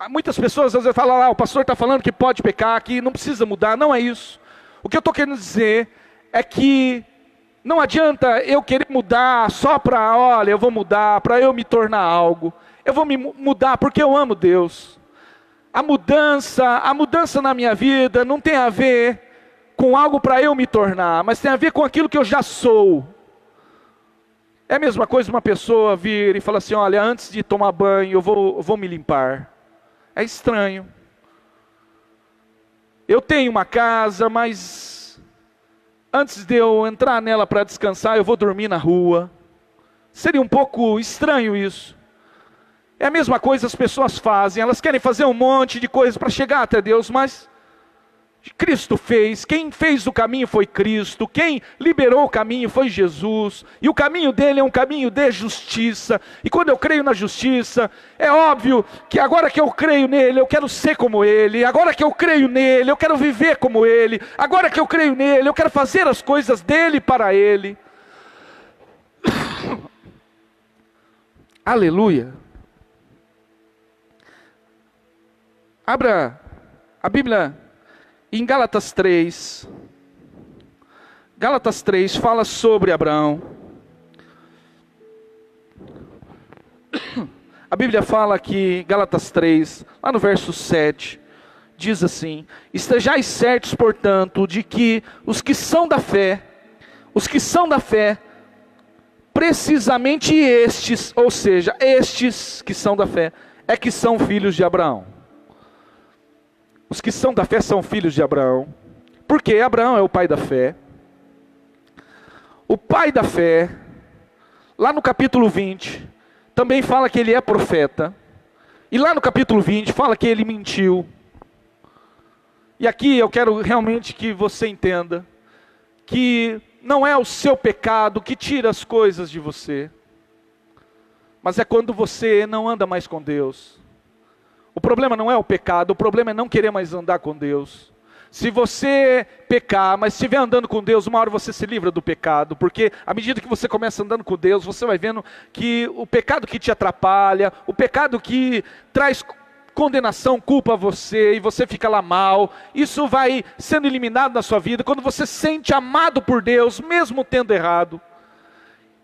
muitas pessoas às vezes falam, o pastor está falando que pode pecar, que não precisa mudar, não é isso. O que eu estou querendo dizer é que não adianta eu querer mudar só para, olha, eu vou mudar para eu me tornar algo. Eu vou me mudar porque eu amo Deus. A mudança na minha vida não tem a ver com algo para eu me tornar, mas tem a ver com aquilo que eu já sou. É a mesma coisa uma pessoa vir e falar assim, olha, antes de tomar banho eu vou me limpar. É estranho. Eu tenho uma casa, mas antes de eu entrar nela para descansar, eu vou dormir na rua. Seria um pouco estranho isso. É a mesma coisa as pessoas fazem, elas querem fazer um monte de coisas para chegar até Deus, mas Cristo fez, quem fez o caminho foi Cristo, quem liberou o caminho foi Jesus, e o caminho dele é um caminho de justiça, e quando eu creio na justiça, é óbvio que agora que eu creio nele, eu quero ser como ele, agora que eu creio nele, eu quero viver como ele, agora que eu creio nele, eu quero fazer as coisas dele para ele. Aleluia. Abra a Bíblia em Gálatas 3. Gálatas 3 fala sobre Abraão. A Bíblia fala que, Gálatas 3, lá no verso 7, diz assim: estejais certos, portanto, de que os que são da fé, precisamente estes, ou seja, estes que são da fé, é que são filhos de Abraão. Os que são da fé são filhos de Abraão, porque Abraão é o pai da fé. O pai da fé, lá no capítulo 20, também fala que ele é profeta. E lá no capítulo 20 fala que ele mentiu. E aqui eu quero realmente que você entenda que não é o seu pecado que tira as coisas de você, mas é quando você não anda mais com Deus. O problema não é o pecado, o problema é não querer mais andar com Deus. Se você pecar, mas estiver andando com Deus, uma hora você se livra do pecado, porque à medida que você começa andando com Deus, você vai vendo que o pecado que te atrapalha, o pecado que traz condenação, culpa a você, e você fica lá mal, isso vai sendo eliminado da sua vida, quando você se sente amado por Deus, mesmo tendo errado.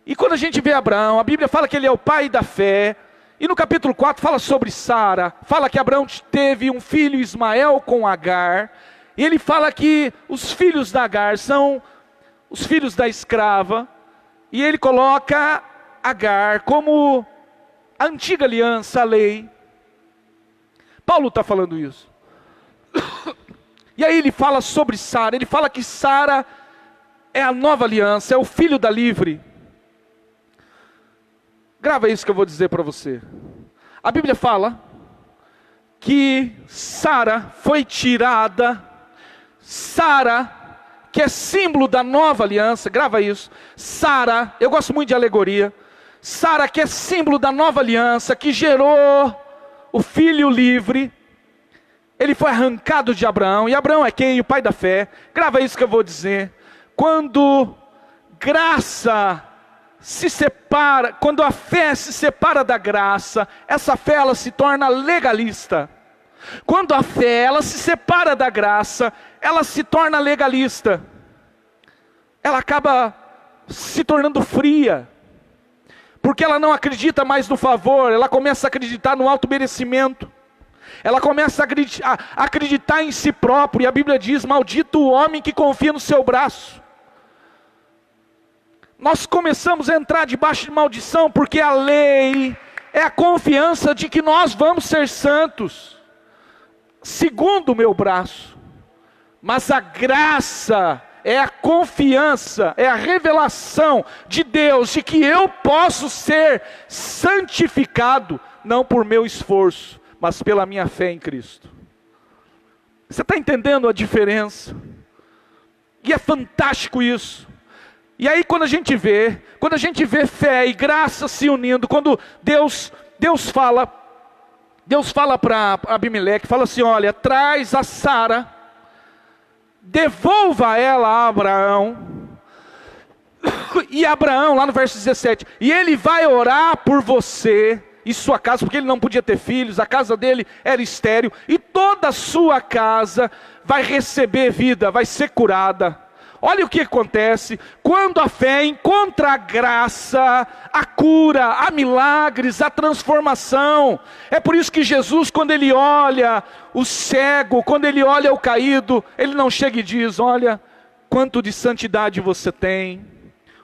E quando a gente vê Abraão, a Bíblia fala que ele é o pai da fé, e no capítulo 4 fala sobre Sara, fala que Abraão teve um filho Ismael com Agar, e ele fala que os filhos da Agar são os filhos da escrava, e ele coloca Agar como a antiga aliança, a lei. Paulo está falando isso. E aí ele fala sobre Sara, ele fala que Sara é a nova aliança, é o filho da livre. Grava isso que eu vou dizer para você. A Bíblia fala que Sara foi tirada, Sara, que é símbolo da nova aliança, grava isso. Sara, eu gosto muito de alegoria. Sara, que é símbolo da nova aliança, que gerou o filho livre, ele foi arrancado de Abraão, e Abraão é quem? O pai da fé. Grava isso que eu vou dizer. Quando graça se separa, quando a fé se separa da graça, essa fé ela se torna legalista. Quando a fé ela se separa da graça, ela se torna legalista. Ela acaba se tornando fria, porque ela não acredita mais no favor, ela começa a acreditar no auto-merecimento. Ela começa a acreditar em si próprio, e a Bíblia diz: maldito o homem que confia no seu braço. Nós começamos a entrar debaixo de maldição, porque a lei é a confiança de que nós vamos ser santos, segundo o meu braço. Mas a graça é a confiança, é a revelação de Deus, de que eu posso ser santificado, não por meu esforço, mas pela minha fé em Cristo. Você está entendendo a diferença? E é fantástico isso. E aí quando a gente vê fé e graça se unindo, quando Deus fala para Abimeleque, fala assim, olha, traz a Sara, devolva ela a Abraão, e Abraão, lá no verso 17, e ele vai orar por você e sua casa, porque ele não podia ter filhos, a casa dele era estéril, e toda a sua casa vai receber vida, vai ser curada. Olha o que acontece, quando a fé encontra a graça, a cura, há milagres, a transformação. É por isso que Jesus, quando ele olha o cego, quando ele olha o caído, ele não chega e diz, olha, quanto de santidade você tem,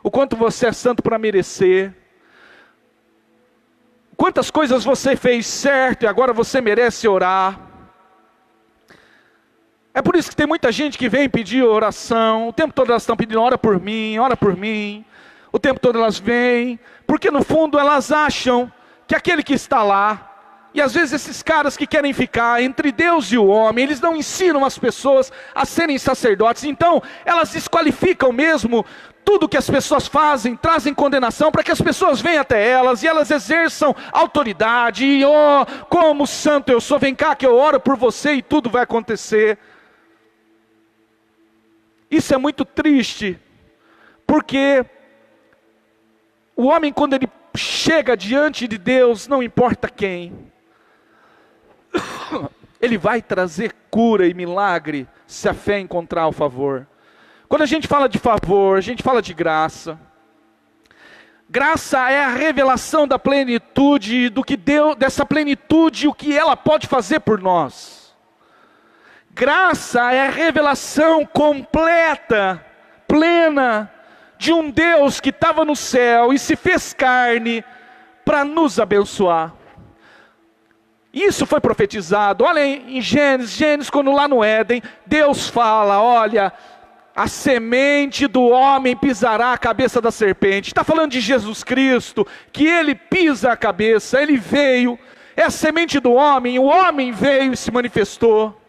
o quanto você é santo para merecer, quantas coisas você fez certo e agora você merece orar. É por isso que tem muita gente que vem pedir oração, o tempo todo elas estão pedindo, ora por mim, o tempo todo elas vêm, porque no fundo elas acham que aquele que está lá, e às vezes esses caras que querem ficar entre Deus e o homem, eles não ensinam as pessoas a serem sacerdotes, então elas desqualificam mesmo tudo que as pessoas fazem, trazem condenação para que as pessoas venham até elas e elas exerçam autoridade, e como santo eu sou, vem cá que eu oro por você e tudo vai acontecer. Isso é muito triste, porque o homem quando ele chega diante de Deus, não importa quem, ele vai trazer cura e milagre, se a fé encontrar o favor. Quando a gente fala de favor, a gente fala de graça. Graça é a revelação da plenitude, do que Deus, dessa plenitude, o que ela pode fazer por nós. Graça é a revelação completa, plena, de um Deus que estava no céu e se fez carne para nos abençoar. Isso foi profetizado, olha em Gênesis, quando lá no Éden, Deus fala, olha, a semente do homem pisará a cabeça da serpente. Está falando de Jesus Cristo, que ele pisa a cabeça, ele veio, é a semente do homem, o homem veio e se manifestou.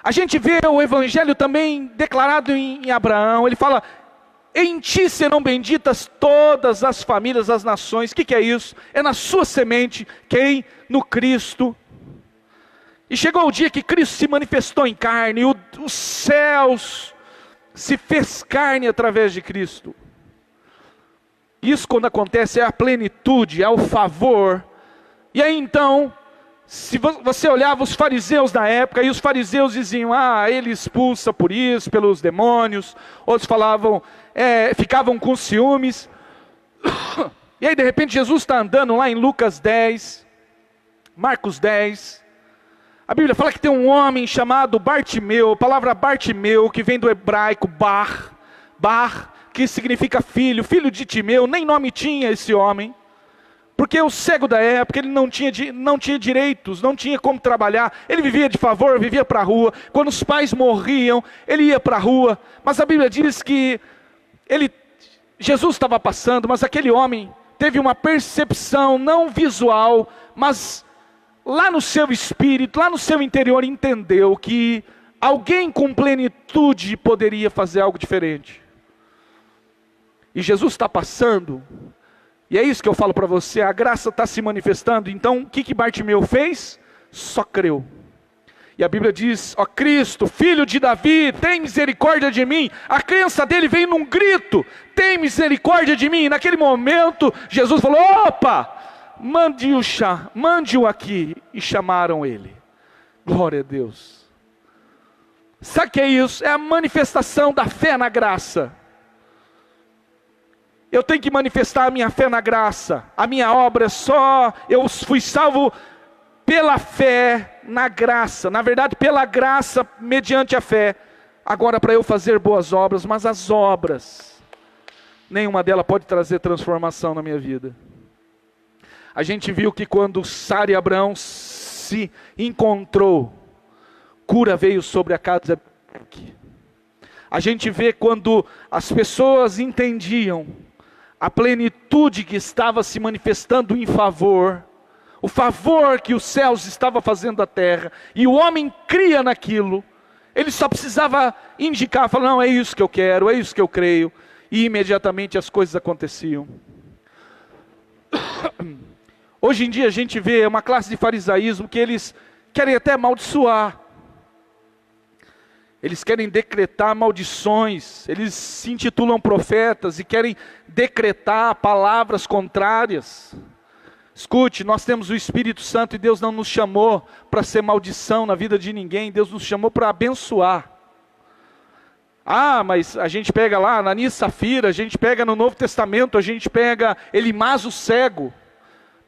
A gente vê o evangelho também declarado em Abraão, ele fala, em ti serão benditas todas as famílias das nações. O que é isso? É na sua semente, quem? No Cristo. E chegou o dia que Cristo se manifestou em carne, os céus se fez carne através de Cristo. Isso quando acontece é a plenitude, é o favor. E aí então, se você olhava os fariseus da época, e os fariseus diziam, ele expulsa por isso, pelos demônios, outros falavam, ficavam com ciúmes. E aí de repente Jesus está andando lá em Lucas 10, Marcos 10, a Bíblia fala que tem um homem chamado Bartimeu, a palavra Bartimeu, que vem do hebraico Bar, que significa filho de Timeu, nem nome tinha esse homem, porque o cego da época, ele não tinha direitos, não tinha como trabalhar, ele vivia de favor, vivia para a rua, quando os pais morriam, ele ia para a rua, mas a Bíblia diz que Jesus estava passando, mas aquele homem teve uma percepção, não visual, mas lá no seu espírito, lá no seu interior, entendeu que alguém com plenitude poderia fazer algo diferente. E Jesus está passando, e é isso que eu falo para você, a graça está se manifestando. Então o que Bartimeu fez? Só creu. E a Bíblia diz, ó Cristo, filho de Davi, tem misericórdia de mim. A crença dele veio num grito, tem misericórdia de mim. E naquele momento, Jesus falou, opa, mande-o aqui. E chamaram ele. Glória a Deus. Sabe o que é isso? É a manifestação da fé na graça. Eu tenho que manifestar a minha fé na graça. A minha obra é só, eu fui salvo pela fé na graça. Na verdade, pela graça, mediante a fé. Agora, para eu fazer boas obras, mas as obras, nenhuma delas pode trazer transformação na minha vida. A gente viu que quando Sara e Abraão se encontrou, cura veio sobre a casa. A gente vê quando as pessoas entendiam a plenitude que estava se manifestando em favor, o favor que os céus estavam fazendo à terra, e o homem cria naquilo, Ele só precisava indicar, falar, não, é isso que eu quero, é isso que eu creio. E imediatamente as coisas aconteciam. Hoje em dia a gente vê uma classe de farisaísmo que eles querem até amaldiçoar. Eles querem decretar maldições. Eles se intitulam profetas e querem decretar palavras contrárias. Escute, nós temos o Espírito Santo e Deus não nos chamou para ser maldição na vida de ninguém. Deus nos chamou para abençoar. Ah, mas a gente pega lá Ananias e Safira, a gente pega no Novo Testamento, a gente pega Elimás o cego.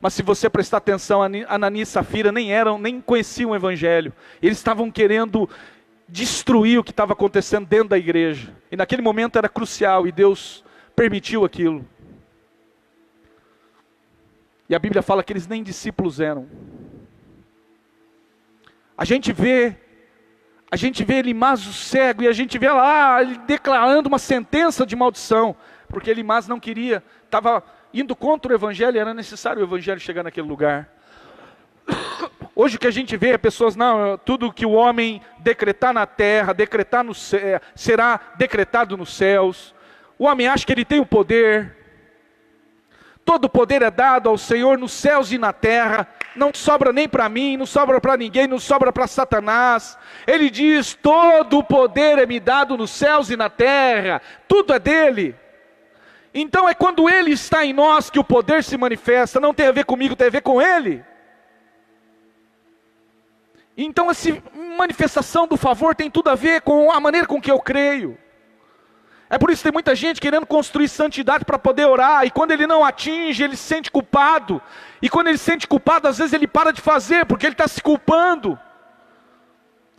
Mas se você prestar atenção, Ananias e Safira nem conheciam o Evangelho. Eles estavam querendo destruir o que estava acontecendo dentro da igreja. E naquele momento era crucial e Deus permitiu aquilo. E a Bíblia fala que eles nem discípulos eram. A gente vê Elimás o cego e a gente vê lá ele declarando uma sentença de maldição. Porque Elimás não queria, estava indo contra o Evangelho, era necessário o Evangelho chegar naquele lugar. Hoje o que a gente vê é pessoas, não, tudo que o homem decretar na terra, decretar no céu, será decretado nos céus. O homem acha que ele tem o poder. Todo o poder é dado ao Senhor nos céus e na terra. Não sobra nem para mim, não sobra para ninguém, não sobra para Satanás. Ele diz, todo o poder é me dado nos céus e na terra. Tudo é dele. Então é quando ele está em nós que o poder se manifesta. Não tem a ver comigo, tem a ver com ele. Então essa manifestação do favor tem tudo a ver com a maneira com que eu creio. É por isso que tem muita gente querendo construir santidade para poder orar. E quando ele não atinge, ele se sente culpado. E quando ele se sente culpado, às vezes ele para de fazer, porque ele está se culpando.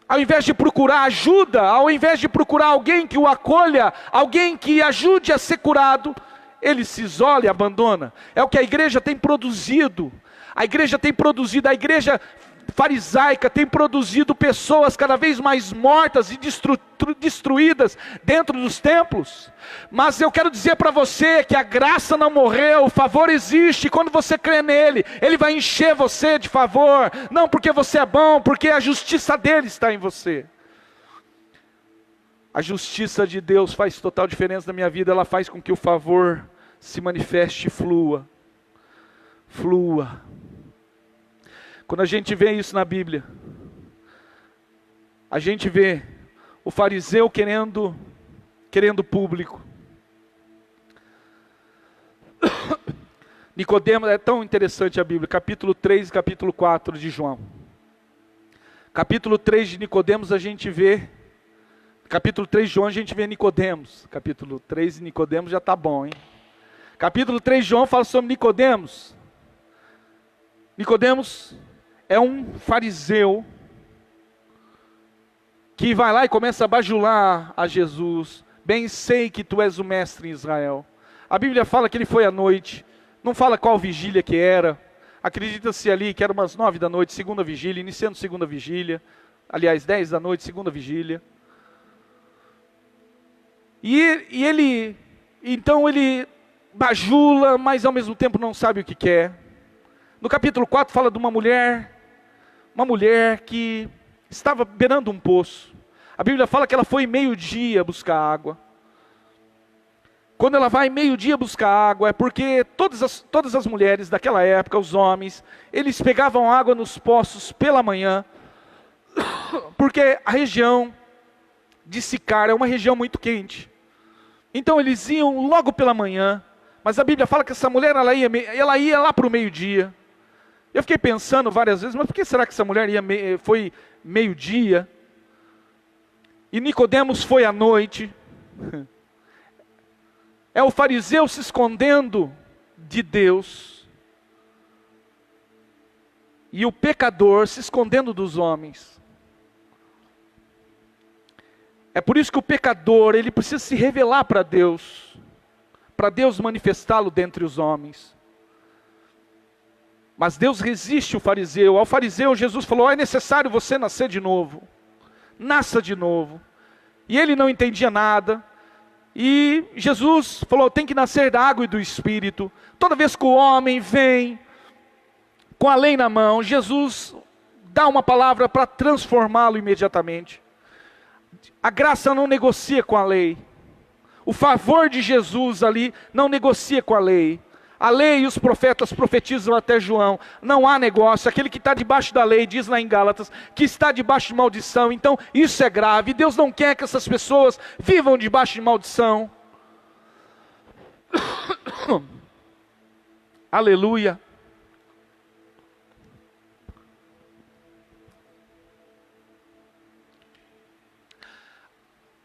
Ao invés de procurar ajuda, ao invés de procurar alguém que o acolha, alguém que ajude a ser curado, ele se isola e abandona. É o que a igreja tem produzido. A igreja farisaica tem produzido pessoas cada vez mais mortas e destruídas dentro dos templos. Mas eu quero dizer para você que a graça não morreu, o favor existe. Quando você crê nele, ele vai encher você de favor. Não porque você é bom, porque a justiça dele está em você. A justiça de Deus faz total diferença na minha vida. Ela faz com que o favor se manifeste e flua. Quando a gente vê isso na Bíblia, a gente vê o fariseu querendo público. Nicodemos, é tão interessante a Bíblia, capítulo 3 e capítulo 4 de João. Capítulo 3 de Nicodemos a gente vê, capítulo 3 de João a gente vê Nicodemos. Capítulo 3 de Nicodemos já está bom, hein? Capítulo 3 de João fala sobre Nicodemos. Nicodemos é um fariseu que vai lá e começa a bajular a Jesus. Bem sei que tu és o mestre em Israel. A Bíblia fala que ele foi à noite, não fala qual vigília que era. Acredita-se ali que era umas 9 da noite, segunda vigília, iniciando segunda vigília. Aliás, 10 da noite, segunda vigília. E ele bajula, mas ao mesmo tempo não sabe o que quer. No capítulo 4 fala de uma mulher que estava beirando um poço. A Bíblia fala que ela foi meio-dia buscar água. Quando ela vai meio-dia buscar água, é porque todas as mulheres daquela época, os homens, eles pegavam água nos poços pela manhã, porque a região de Sicar é uma região muito quente. Então eles iam logo pela manhã, mas a Bíblia fala que essa mulher ela ia lá para o meio-dia. Eu fiquei pensando várias vezes, mas por que será que essa mulher foi meio-dia? E Nicodemos foi à noite. É o fariseu se escondendo de Deus. E o pecador se escondendo dos homens. É por isso que o pecador, ele precisa se revelar para Deus manifestá-lo dentre os homens. Mas Deus resiste o fariseu. Ao fariseu Jesus falou, é necessário você nascer de novo. Nasça de novo. E ele não entendia nada. E Jesus falou, tem que nascer da água e do Espírito. Toda vez que o homem vem com a lei na mão, Jesus dá uma palavra para transformá-lo imediatamente. A graça não negocia com a lei. O favor de Jesus ali não negocia com a lei. A lei e os profetas profetizam até João. Não há negócio. Aquele que está debaixo da lei, diz lá em Gálatas, que está debaixo de maldição. Então isso é grave. Deus não quer que essas pessoas vivam debaixo de maldição. Aleluia.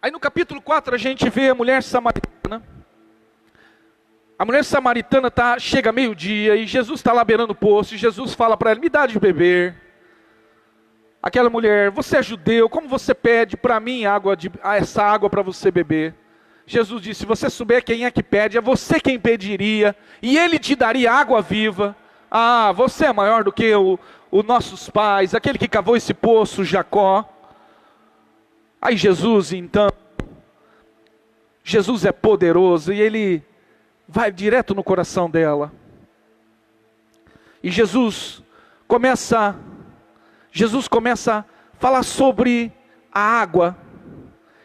Aí no capítulo 4 a gente vê a mulher samaritana. A mulher samaritana chega meio-dia e Jesus está lá beirando o poço. E Jesus fala para ela, me dá de beber. Aquela mulher, você é judeu, como você pede para mim essa água para você beber? Jesus disse, se você souber quem é que pede, é você quem pediria. E ele te daria água viva. Ah, você é maior do que os nossos pais, aquele que cavou esse poço, Jacó. Aí Jesus é poderoso e ele vai direto no coração dela. E Jesus começa a falar sobre a água.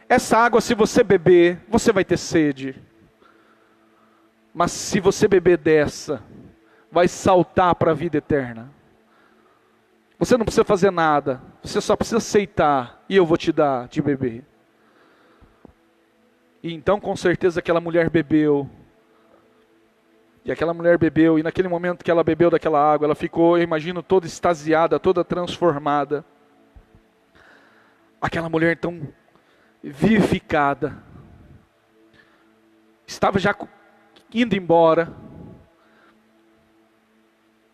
Essa água, se você beber, você vai ter sede. Mas se você beber dessa, vai saltar para a vida eterna. Você não precisa fazer nada, você só precisa aceitar e eu vou te dar de beber. E então com certeza aquela mulher bebeu. E aquela mulher bebeu, e naquele momento que ela bebeu daquela água, ela ficou, eu imagino, toda extasiada, toda transformada. Aquela mulher tão vivificada. Estava já indo embora.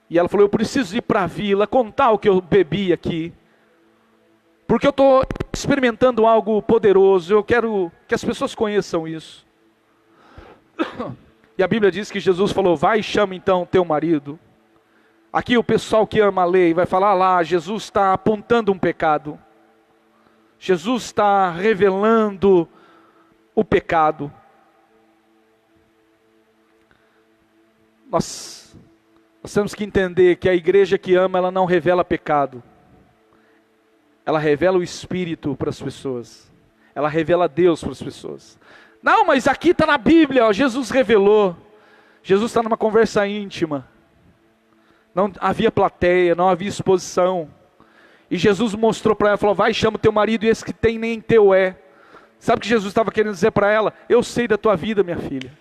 E ela falou, eu preciso ir para a vila, contar o que eu bebi aqui. Porque eu estou experimentando algo poderoso, eu quero que as pessoas conheçam isso. E a Bíblia diz que Jesus falou, vai e chama então teu marido. Aqui o pessoal que ama a lei vai falar lá, Jesus está apontando um pecado. Jesus está revelando o pecado. Nós temos que entender que a igreja que ama, ela não revela pecado. Ela revela o Espírito para as pessoas. Ela revela Deus para as pessoas. Não, mas aqui está na Bíblia, ó, Jesus revelou. Jesus está numa conversa íntima. Não havia plateia, não havia exposição. E Jesus mostrou para ela, falou, vai, chama o teu marido e esse que tem nem teu é. Sabe o que Jesus estava querendo dizer para ela? Eu sei da tua vida, minha filha.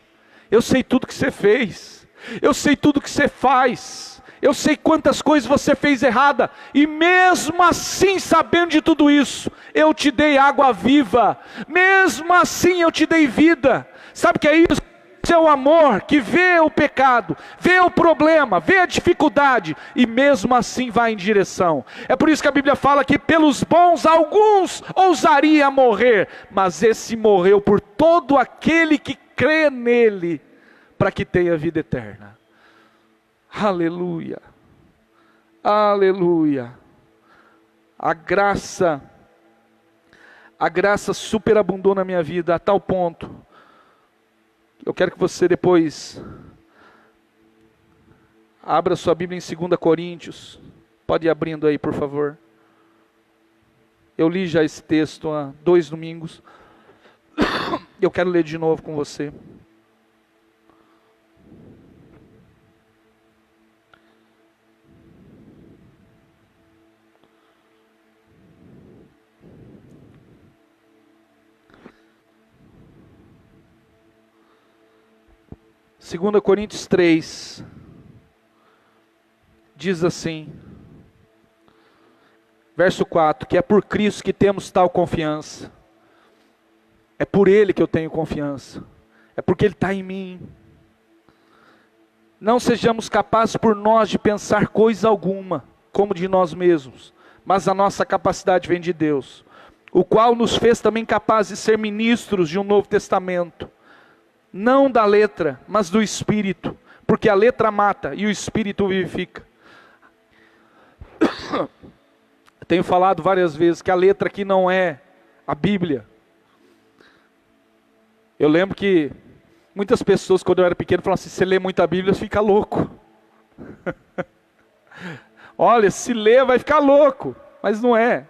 Eu sei tudo que você fez. Eu sei tudo que você faz. Eu sei quantas coisas você fez errada. E mesmo assim, sabendo de tudo isso, eu te dei água viva. Mesmo assim eu te dei vida. Sabe o que é isso? Seu amor que vê o pecado, vê o problema, vê a dificuldade e mesmo assim vai em direção. É por isso que a Bíblia fala que pelos bons alguns ousaria morrer, mas esse morreu por todo aquele que crê nele, para que tenha vida eterna. Aleluia, aleluia. A graça superabundou na minha vida a tal ponto. Eu quero que você depois abra sua Bíblia em 2 Coríntios. Pode ir abrindo aí, por favor. Eu li já esse texto há 2 domingos. Eu quero ler de novo com você. Segunda Coríntios 3, diz assim, verso 4, que é por Cristo que temos tal confiança, é por Ele que eu tenho confiança, é porque Ele está em mim. Não sejamos capazes por nós de pensar coisa alguma, como de nós mesmos, mas a nossa capacidade vem de Deus, o qual nos fez também capazes de ser ministros de um novo testamento, não da letra, mas do Espírito, porque a letra mata e o Espírito vivifica. Tenho falado várias vezes que a letra aqui não é a Bíblia. Eu lembro que muitas pessoas, quando eu era pequeno, falavam assim, se você lê muito a Bíblia, fica louco. Olha, se ler vai ficar louco, mas não é.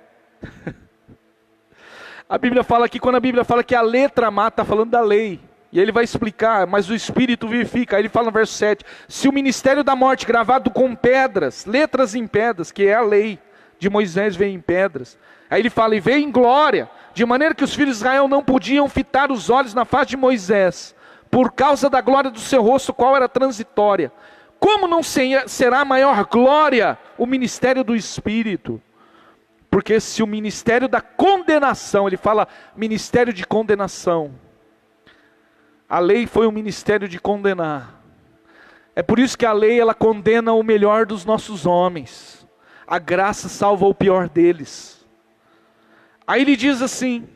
A Bíblia fala que, quando a Bíblia fala que a letra mata, está falando da lei. E ele vai explicar, mas o Espírito vivifica. Aí ele fala no verso 7, se o ministério da morte gravado com pedras, letras em pedras, que é a lei de Moisés, veio em pedras. Aí ele fala, e veio em glória, de maneira que os filhos de Israel não podiam fitar os olhos na face de Moisés, por causa da glória do seu rosto, qual era transitória. Como não será maior glória o ministério do Espírito? Porque se o ministério da condenação, ele fala ministério de condenação, a lei foi um ministério de condenar. É por isso que a lei, ela condena o melhor dos nossos homens. A graça salva o pior deles. Aí ele diz assim,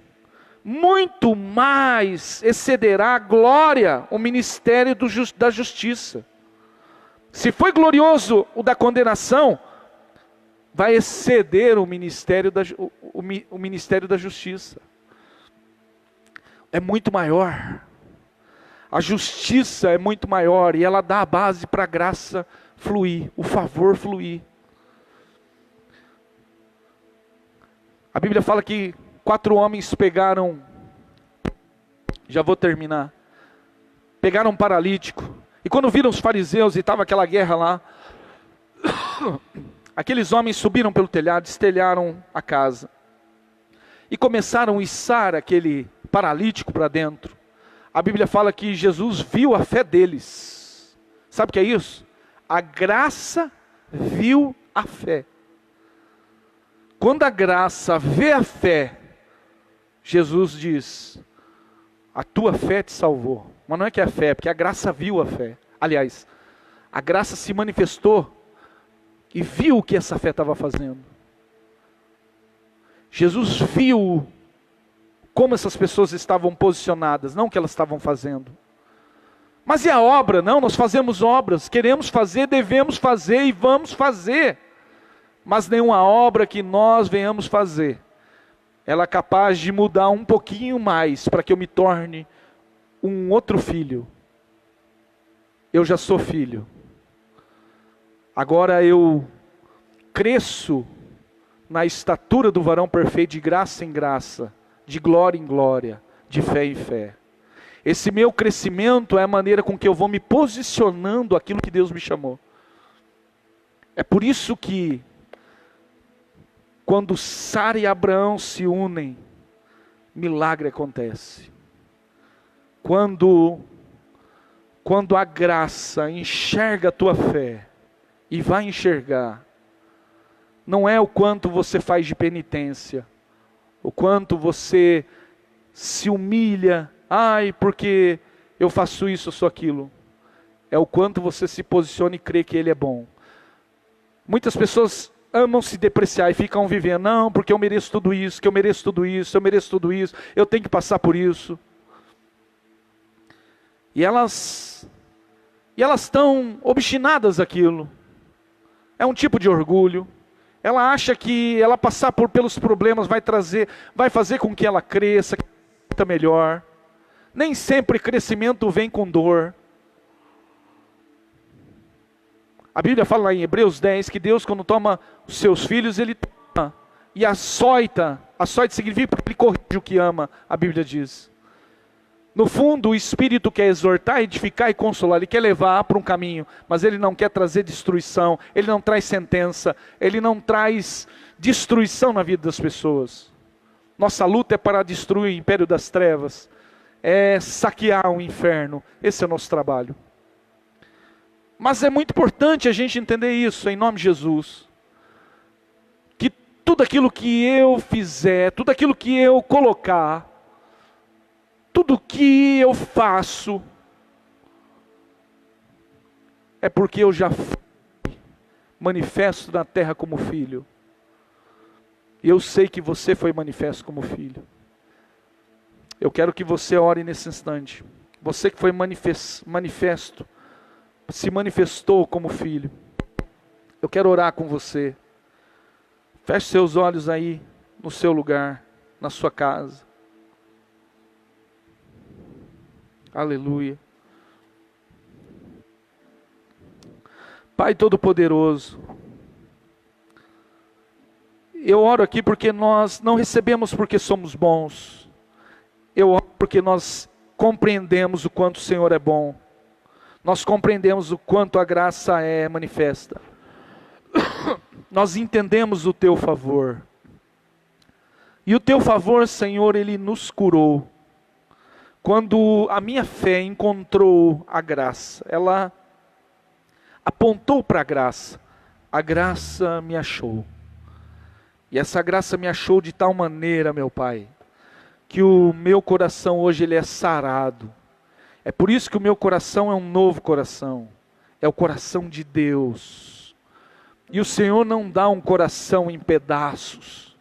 muito mais excederá a glória o ministério da justiça. Se foi glorioso o da condenação, vai exceder o ministério da justiça. É muito maior. A justiça é muito maior e ela dá a base para a graça fluir, o favor fluir. A Bíblia fala que 4 homens pegaram, já vou terminar, pegaram um paralítico. E quando viram os fariseus e estava aquela guerra lá, aqueles homens subiram pelo telhado, estelharam a casa. E começaram a içar aquele paralítico para dentro. A Bíblia fala que Jesus viu a fé deles. Sabe o que é isso? A graça viu a fé. Quando a graça vê a fé, Jesus diz, a tua fé te salvou. Mas não é que é a fé, porque a graça viu a fé. Aliás, a graça se manifestou e viu o que essa fé estava fazendo. Jesus viu como essas pessoas estavam posicionadas, não o que elas estavam fazendo. Mas e a obra? Não, nós fazemos obras, queremos fazer, devemos fazer e vamos fazer. Mas nenhuma obra que nós venhamos fazer, ela é capaz de mudar um pouquinho mais para que eu me torne um outro filho. Eu já sou filho. Agora eu cresço na estatura do varão perfeito, de graça em graça, de glória em glória, de fé em fé. Esse meu crescimento é a maneira com que eu vou me posicionando aquilo que Deus me chamou. É por isso que quando Sara e Abraão se unem, milagre acontece. Quando a graça enxerga a tua fé, e vai enxergar, não é o quanto você faz de penitência, o quanto você se humilha, ai, porque eu faço isso, eu sou aquilo. É o quanto você se posiciona e crê que Ele é bom. Muitas pessoas amam se depreciar e ficam vivendo, não, porque eu mereço tudo isso, que eu mereço tudo isso, eu mereço tudo isso, eu tenho que passar por isso. E elas estão obstinadas naquilo. É um tipo de orgulho. Ela acha que ela passar pelos problemas vai fazer com que ela cresça, que ela melhor. Nem sempre crescimento vem com dor. A Bíblia fala lá em Hebreus 10 que Deus, quando toma os seus filhos, Ele toma e açoita. Açoita significa que Ele corrige o que ama, a Bíblia diz. No fundo, o Espírito quer exortar, edificar e consolar. Ele quer levar para um caminho, mas Ele não quer trazer destruição. Ele não traz sentença. Ele não traz destruição na vida das pessoas. Nossa luta é para destruir o império das trevas. É saquear o inferno. Esse é o nosso trabalho. Mas é muito importante a gente entender isso, em nome de Jesus. Que tudo aquilo que eu fizer, tudo aquilo que eu colocar, tudo que eu faço, é porque eu já fui manifesto na terra como filho. E eu sei que você foi manifesto como filho. Eu quero que você ore nesse instante. Você que foi manifesto, se manifestou como filho. Eu quero orar com você. Feche seus olhos aí, no seu lugar, na sua casa. Aleluia. Pai Todo-Poderoso, Eu oro aqui porque nós não recebemos porque somos bons. Eu oro porque nós compreendemos o quanto o Senhor é bom. Nós compreendemos o quanto a graça é manifesta. Nós entendemos o teu favor. E o teu favor, Senhor, ele nos curou. Quando a minha fé encontrou a graça, ela apontou para a graça me achou. E essa graça me achou de tal maneira, meu Pai, que o meu coração hoje ele é sarado. É por isso que o meu coração é um novo coração. É o coração de Deus. E o Senhor não dá um coração em pedaços.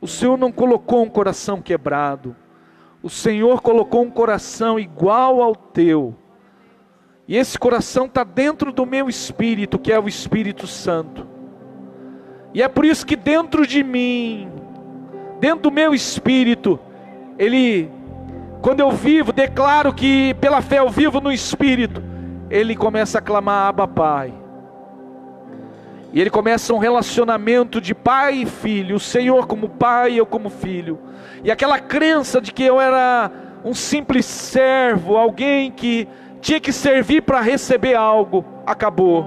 O Senhor não colocou um coração quebrado. O Senhor colocou um coração igual ao teu. E esse coração está dentro do meu espírito, que é o Espírito Santo. E é por isso que dentro de mim, dentro do meu espírito, quando eu vivo, declaro que pela fé eu vivo no Espírito, ele começa a clamar Abba Pai. E ele começa um relacionamento de pai e filho, o Senhor como pai e eu como filho. E aquela crença de que eu era um simples servo, alguém que tinha que servir para receber algo, acabou.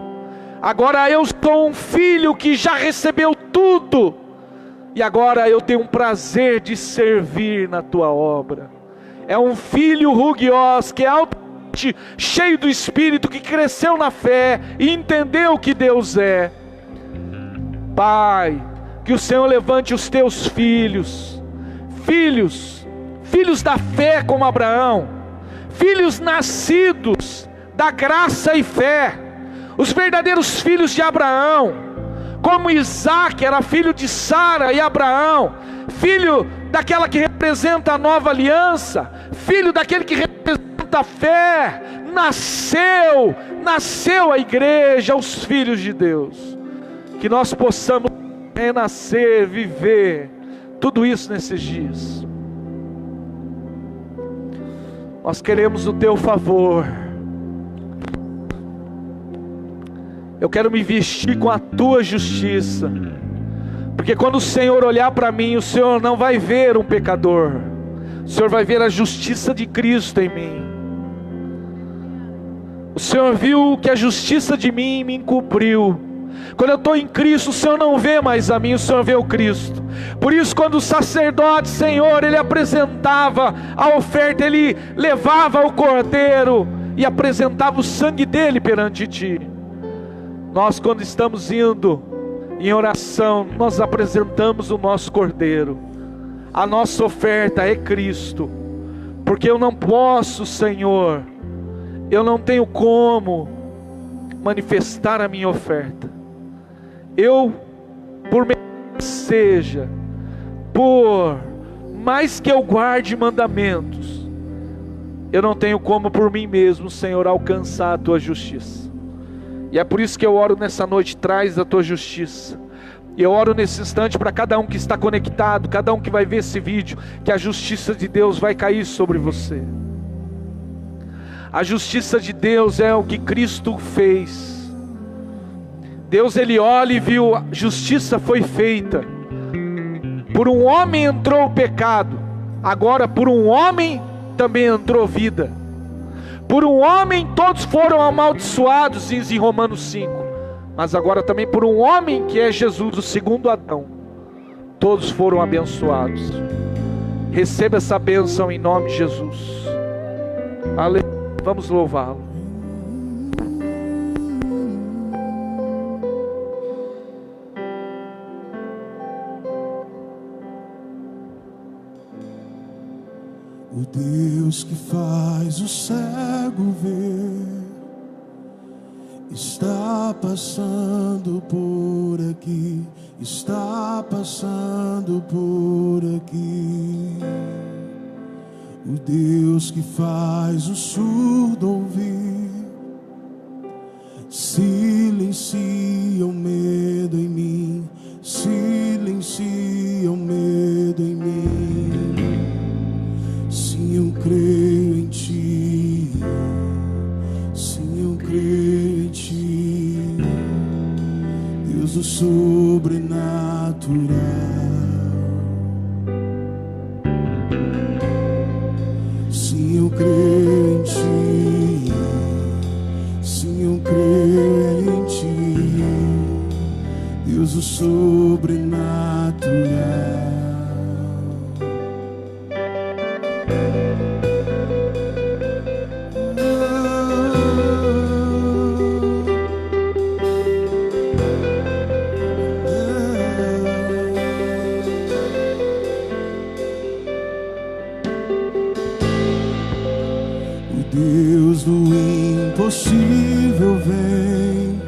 Agora eu sou um filho que já recebeu tudo. E agora eu tenho um prazer de servir na tua obra. É um filho rugios, que é altamente cheio do Espírito, que cresceu na fé e entendeu que Deus é. Pai, que o Senhor levante os teus filhos, filhos da fé como Abraão, filhos nascidos da graça e fé, os verdadeiros filhos de Abraão, como Isaac era filho de Sara e Abraão, filho daquela que representa a nova aliança, filho daquele que representa a fé, nasceu a igreja, os filhos de Deus. Que nós possamos renascer, viver tudo isso nesses dias. Nós queremos o teu favor. Eu quero me vestir com a tua justiça. Porque quando o Senhor olhar para mim, o Senhor não vai ver um pecador. O Senhor vai ver a justiça de Cristo em mim. O Senhor viu que a justiça de mim me encobriu. Quando eu estou em Cristo, o Senhor não vê mais a mim, o Senhor vê o Cristo. Por isso, quando o sacerdote, Senhor, ele apresentava a oferta, ele levava o cordeiro e apresentava o sangue dele perante ti. Nós, quando estamos indo em oração, nós apresentamos o nosso cordeiro. A nossa oferta é Cristo. Porque eu não posso, Senhor, eu não tenho como manifestar a minha oferta. Eu, por seja, por mais que eu guarde mandamentos, eu não tenho como por mim mesmo, Senhor, alcançar a tua justiça. E é por isso que eu oro nessa noite, traz a tua justiça. E eu oro nesse instante para cada um que está conectado, cada um que vai ver esse vídeo, que a justiça de Deus vai cair sobre você. A justiça de Deus é o que Cristo fez. Deus, ele olha e viu, a justiça foi feita. Por um homem entrou o pecado, agora por um homem também entrou vida. Por um homem todos foram amaldiçoados, diz em Romanos 5. Mas agora também por um homem que é Jesus, o segundo Adão, todos foram abençoados. Receba essa bênção em nome de Jesus. Aleluia. Vamos louvá-lo. O Deus que faz o cego ver está passando por aqui, está passando por aqui. O Deus que faz o surdo ouvir silencia o medo em mim, silencia o medo em mim. Sim, eu creio em ti, sim, eu creio em ti, Deus do sobrenatural. Sim, eu creio em ti. Sim, eu creio em ti. Deus, o sobrenatural. Deus do impossível vem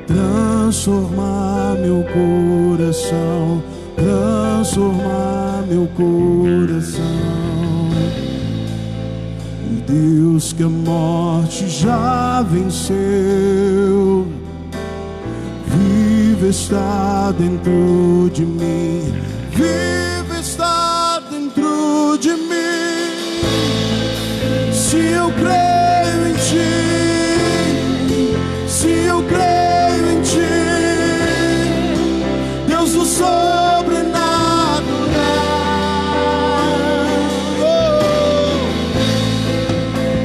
transformar meu coração, transformar meu coração. O Deus que a morte já venceu, vive está dentro de mim, vive está dentro de mim. Se eu creio em ti, se eu creio em ti, Deus do sobrenatural.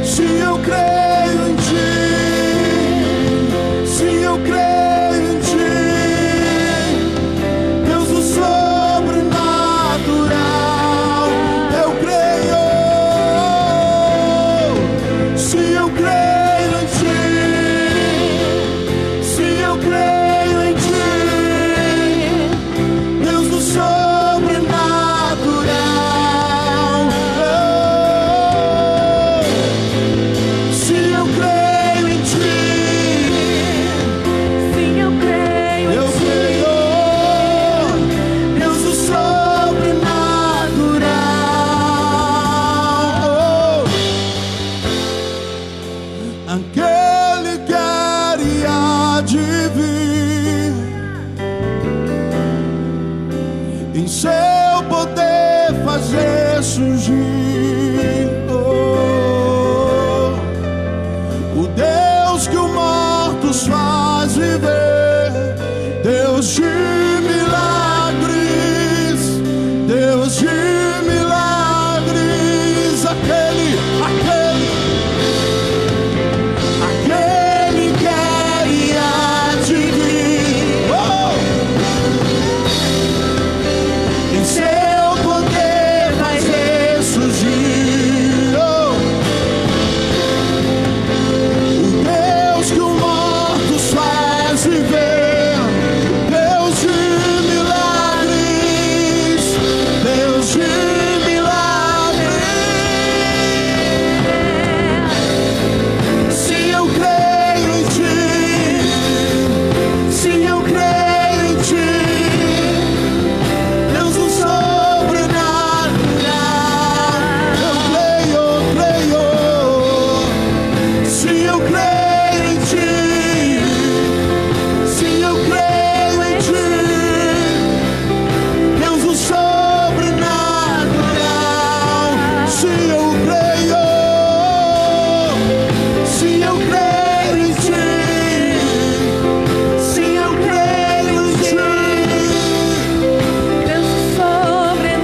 Se eu creio em ti, se eu creio em ti, Deus do sobrenatural. Eu creio. Se eu creio em ti, se eu creio em ti, Deus do sobrenatural. Se eu creio em ti, se eu creio em ti, Deus do sobrenatural. Aquele que há de vir, em seu poder fazer surgir, o Deus que os mortos faz viver, Deus de milagres, Deus de milagres, aquele que há de vir, em seu poder vai ressurgir, o Deus que os mortos faz viver, Deus de milagres, Deus de milagres. Se eu creio em ti, se eu creio em ti, Deus do sobrenatural. Eu creio. Se eu creio em ti, se eu creio em ti, Deus do sobrenatural. Se eu creio, se eu creio em ti, se eu creio em ti, Deus sobrenatural.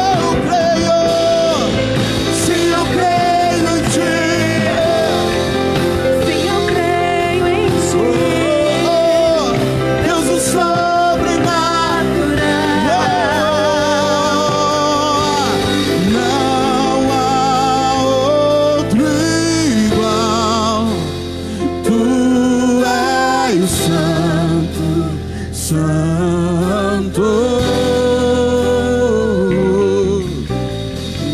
eu creio. Se eu creio em ti, Se eu creio em ti, Deus do sobrenatural. Não há outro igual. Tu és santo, santo.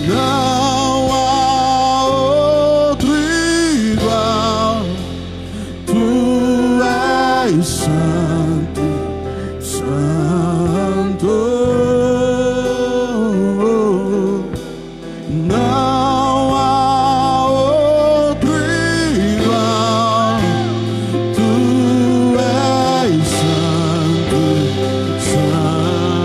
Não há outro igual. Tu és santo, santo. Não há outro igual. Tu és santo, santo.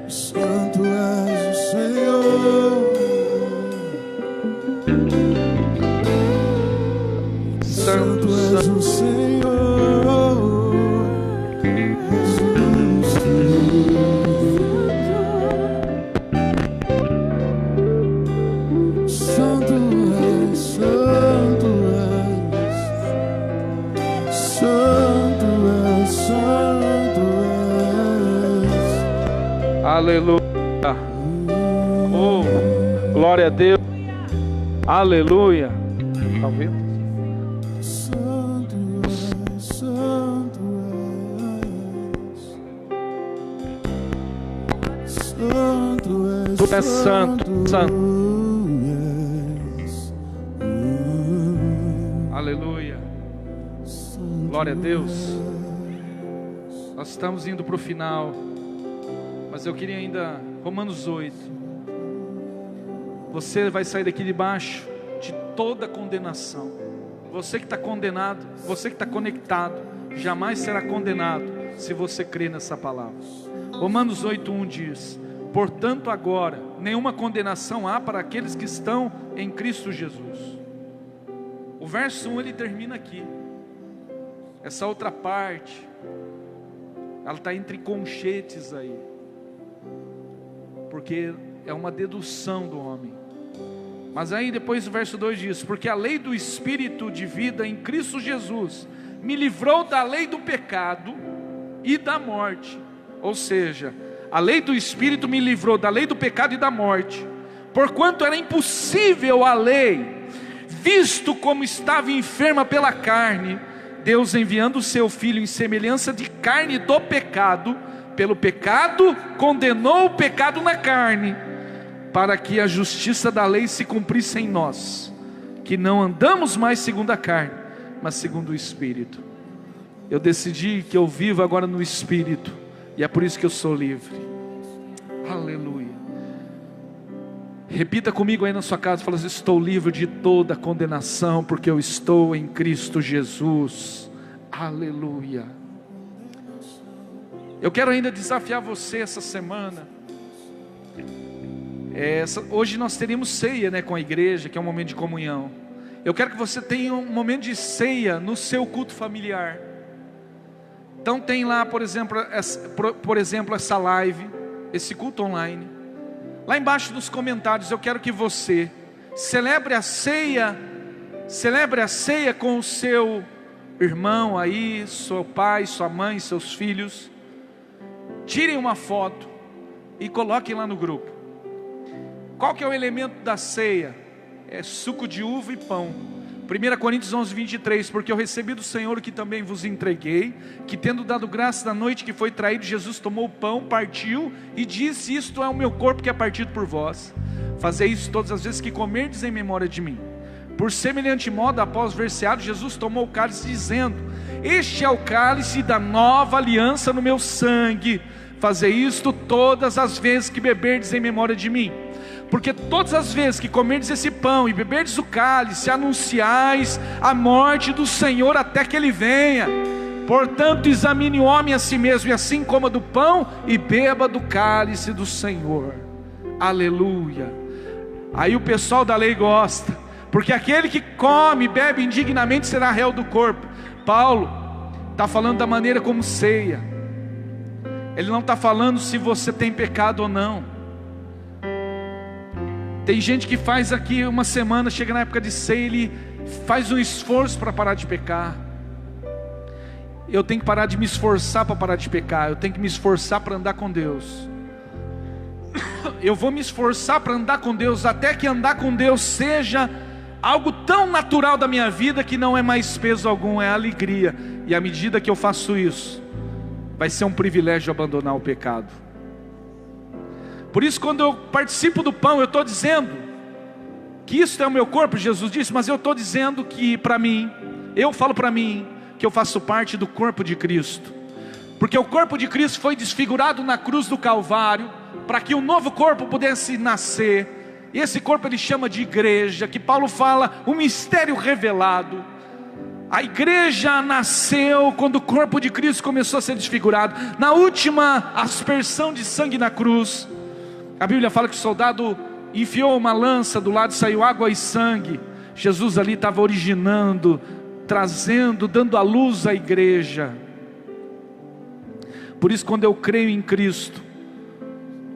Santo és o Senhor. Santo és o Senhor. Jesus Cristo. Santo és, santo és. Santo és, santo és. Aleluia. Oh, glória a Deus. Aleluia. Tá ouvindo? Tu és santo, santo. Aleluia. Glória a Deus. Nós estamos indo para o final, mas eu queria ainda, Romanos 8. Você vai sair daqui debaixo de toda condenação. Você que está condenado, você que está conectado, jamais será condenado se você crer nessa palavra. Romanos 8:1 diz: portanto agora, nenhuma condenação há para aqueles que estão em Cristo Jesus. O verso 1 ele termina aqui. Essa outra parte, ela está entre conchetes aí, porque é uma dedução do homem. Mas aí depois o verso 2 diz: porque a lei do Espírito de vida em Cristo Jesus me livrou da lei do pecado e da morte. Ou seja, a lei do Espírito me livrou da lei do pecado e da morte, porquanto era impossível a lei, visto como estava enferma pela carne, Deus enviando o seu Filho em semelhança de carne do pecado, pelo pecado condenou o pecado na carne, para que a justiça da lei se cumprisse em nós, que não andamos mais segundo a carne, mas segundo o Espírito. Eu decidi que eu vivo agora no Espírito, e é por isso que eu sou livre. Aleluia. Repita comigo aí na sua casa, fala assim: estou livre de toda condenação, porque eu estou em Cristo Jesus. Aleluia. Eu quero ainda desafiar você essa semana. Hoje nós teríamos ceia, né, com a igreja, que é um momento de comunhão. Eu quero que você tenha um momento de ceia no seu culto familiar. Então tem lá, por exemplo, essa live, esse culto online. Lá embaixo nos comentários eu quero que você celebre a ceia com o seu irmão aí, seu pai, sua mãe, seus filhos. Tirem uma foto e coloquem lá no grupo. Qual que é o elemento da ceia? É suco de uva e pão. 1 Coríntios 11:23, porque eu recebi do Senhor o que também vos entreguei, que tendo dado graça na noite que foi traído, Jesus tomou o pão, partiu e disse: isto é o meu corpo que é partido por vós. Fazei isso todas as vezes que comerdes em memória de mim. Por semelhante modo, após ver ceado, Jesus tomou o cálice dizendo: este é o cálice da nova aliança no meu sangue. Fazei isto todas as vezes que beberdes em memória de mim. Porque todas as vezes que comerdes esse pão e beberdes o cálice, anunciais a morte do Senhor até que Ele venha. Portanto, examine o homem a si mesmo, e assim coma do pão e beba do cálice do Senhor. Aleluia. Aí o pessoal da lei gosta, porque aquele que come e bebe indignamente será réu do corpo. Paulo está falando da maneira como ceia. Ele não está falando se você tem pecado ou não. Tem gente que faz aqui uma semana, chega na época de ceia, ele faz um esforço para parar de pecar. Eu tenho que parar de me esforçar para parar de pecar. Eu tenho que me esforçar para andar com Deus. Eu vou me esforçar para andar com Deus, até que andar com Deus seja algo tão natural da minha vida, que não é mais peso algum, é alegria. E à medida que eu faço isso, vai ser um privilégio abandonar o pecado. Por isso, quando eu participo do pão, eu estou dizendo que isso é o meu corpo, Jesus disse, mas eu estou dizendo que para mim, eu falo para mim, que eu faço parte do corpo de Cristo. Porque o corpo de Cristo foi desfigurado na cruz do Calvário, para que um novo corpo pudesse nascer. E esse corpo ele chama de igreja, que Paulo fala, o mistério revelado. A igreja nasceu quando o corpo de Cristo começou a ser desfigurado. Na última aspersão de sangue na cruz, a Bíblia fala que o soldado enfiou uma lança, do lado saiu água e sangue. Jesus ali estava originando, trazendo, dando à luz à igreja. Por isso, quando eu creio em Cristo,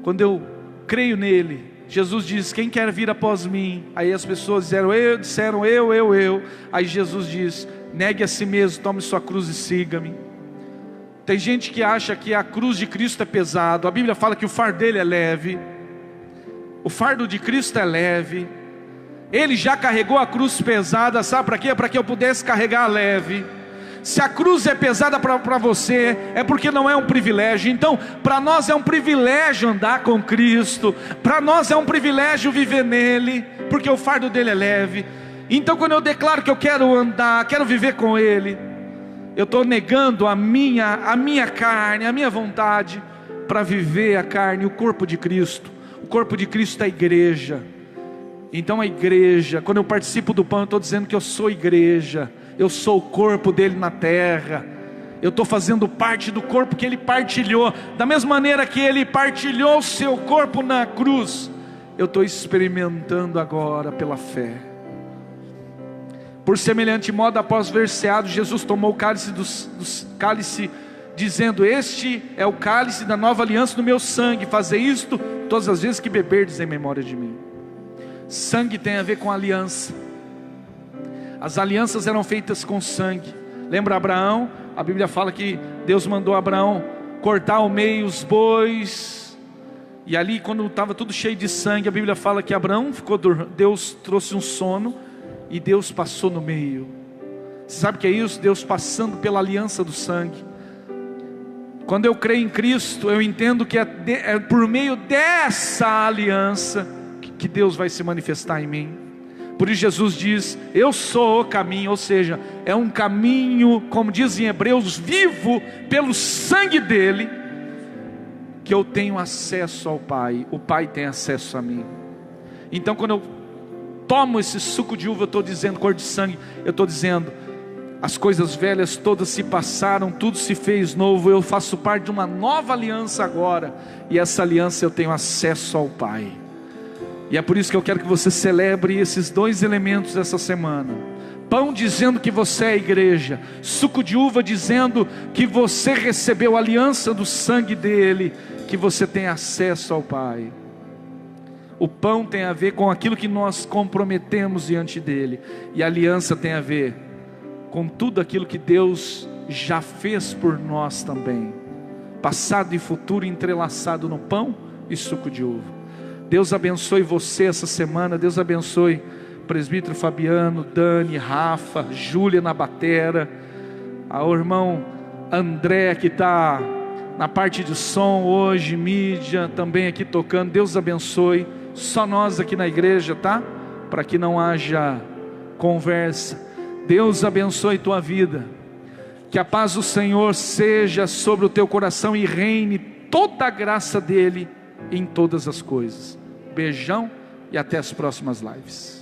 quando eu creio nele, Jesus diz: quem quer vir após mim? Aí as pessoas disseram eu. Aí Jesus diz: negue a si mesmo, tome sua cruz e siga-me. Tem gente que acha que a cruz de Cristo é pesado. A Bíblia fala que o fardo dele é leve. O fardo de Cristo é leve. Ele já carregou a cruz pesada, sabe para quê? Para que eu pudesse carregar leve. Se a cruz é pesada para você, é porque não é um privilégio. Então, para nós é um privilégio andar com Cristo. Para nós é um privilégio viver nele, porque o fardo dele é leve. Então, quando eu declaro que eu quero andar, quero viver com ele, eu estou negando a minha carne, a minha vontade, para viver a carne, o corpo de Cristo. O corpo de Cristo é a igreja. Então a igreja, quando eu participo do pão, eu estou dizendo que eu sou igreja. Eu sou o corpo dele na terra. Eu estou fazendo parte do corpo que ele partilhou. Da mesma maneira que ele partilhou o seu corpo na cruz, eu estou experimentando agora pela fé. Por semelhante modo, após ver ceado, Jesus tomou o cálice cálice, dizendo: este é o cálice da nova aliança no meu sangue. Fazei isto todas as vezes que beberdes em memória de mim. Sangue tem a ver com aliança. As alianças eram feitas com sangue. Lembra Abraão? A Bíblia fala que Deus mandou Abraão cortar ao meio os bois. E ali, quando estava tudo cheio de sangue, a Bíblia fala que Abraão Deus trouxe um sono e Deus passou no meio. Você sabe o que é isso? Deus passando pela aliança do sangue. Quando eu creio em Cristo, eu entendo que é por meio dessa aliança que Deus vai se manifestar em mim. Por isso Jesus diz: eu sou o caminho. Ou seja, é um caminho, como diz em Hebreus, vivo pelo sangue dele, que eu tenho acesso ao Pai. O Pai tem acesso a mim. Então quando eu tomo esse suco de uva, eu estou dizendo, cor de sangue, eu estou dizendo: as coisas velhas todas se passaram, tudo se fez novo. Eu faço parte de uma nova aliança agora, e essa aliança eu tenho acesso ao Pai. E é por isso que eu quero que você celebre esses dois elementos essa semana: pão dizendo que você é a igreja, suco de uva dizendo que você recebeu a aliança do sangue dele, que você tem acesso ao Pai. O pão tem a ver com aquilo que nós comprometemos diante dele, e a aliança tem a ver com tudo aquilo que Deus já fez por nós também, passado e futuro entrelaçado no pão e suco de uva. Deus abençoe você essa semana. Deus abençoe o presbítero Fabiano, Dani, Rafa, Júlia na batera, o irmão André que está na parte de som hoje, mídia, também aqui tocando. Deus abençoe. Só nós aqui na igreja, tá? Para que não haja conversa. Deus abençoe tua vida. Que a paz do Senhor seja sobre o teu coração e reine toda a graça dele em todas as coisas. Beijão e até as próximas lives.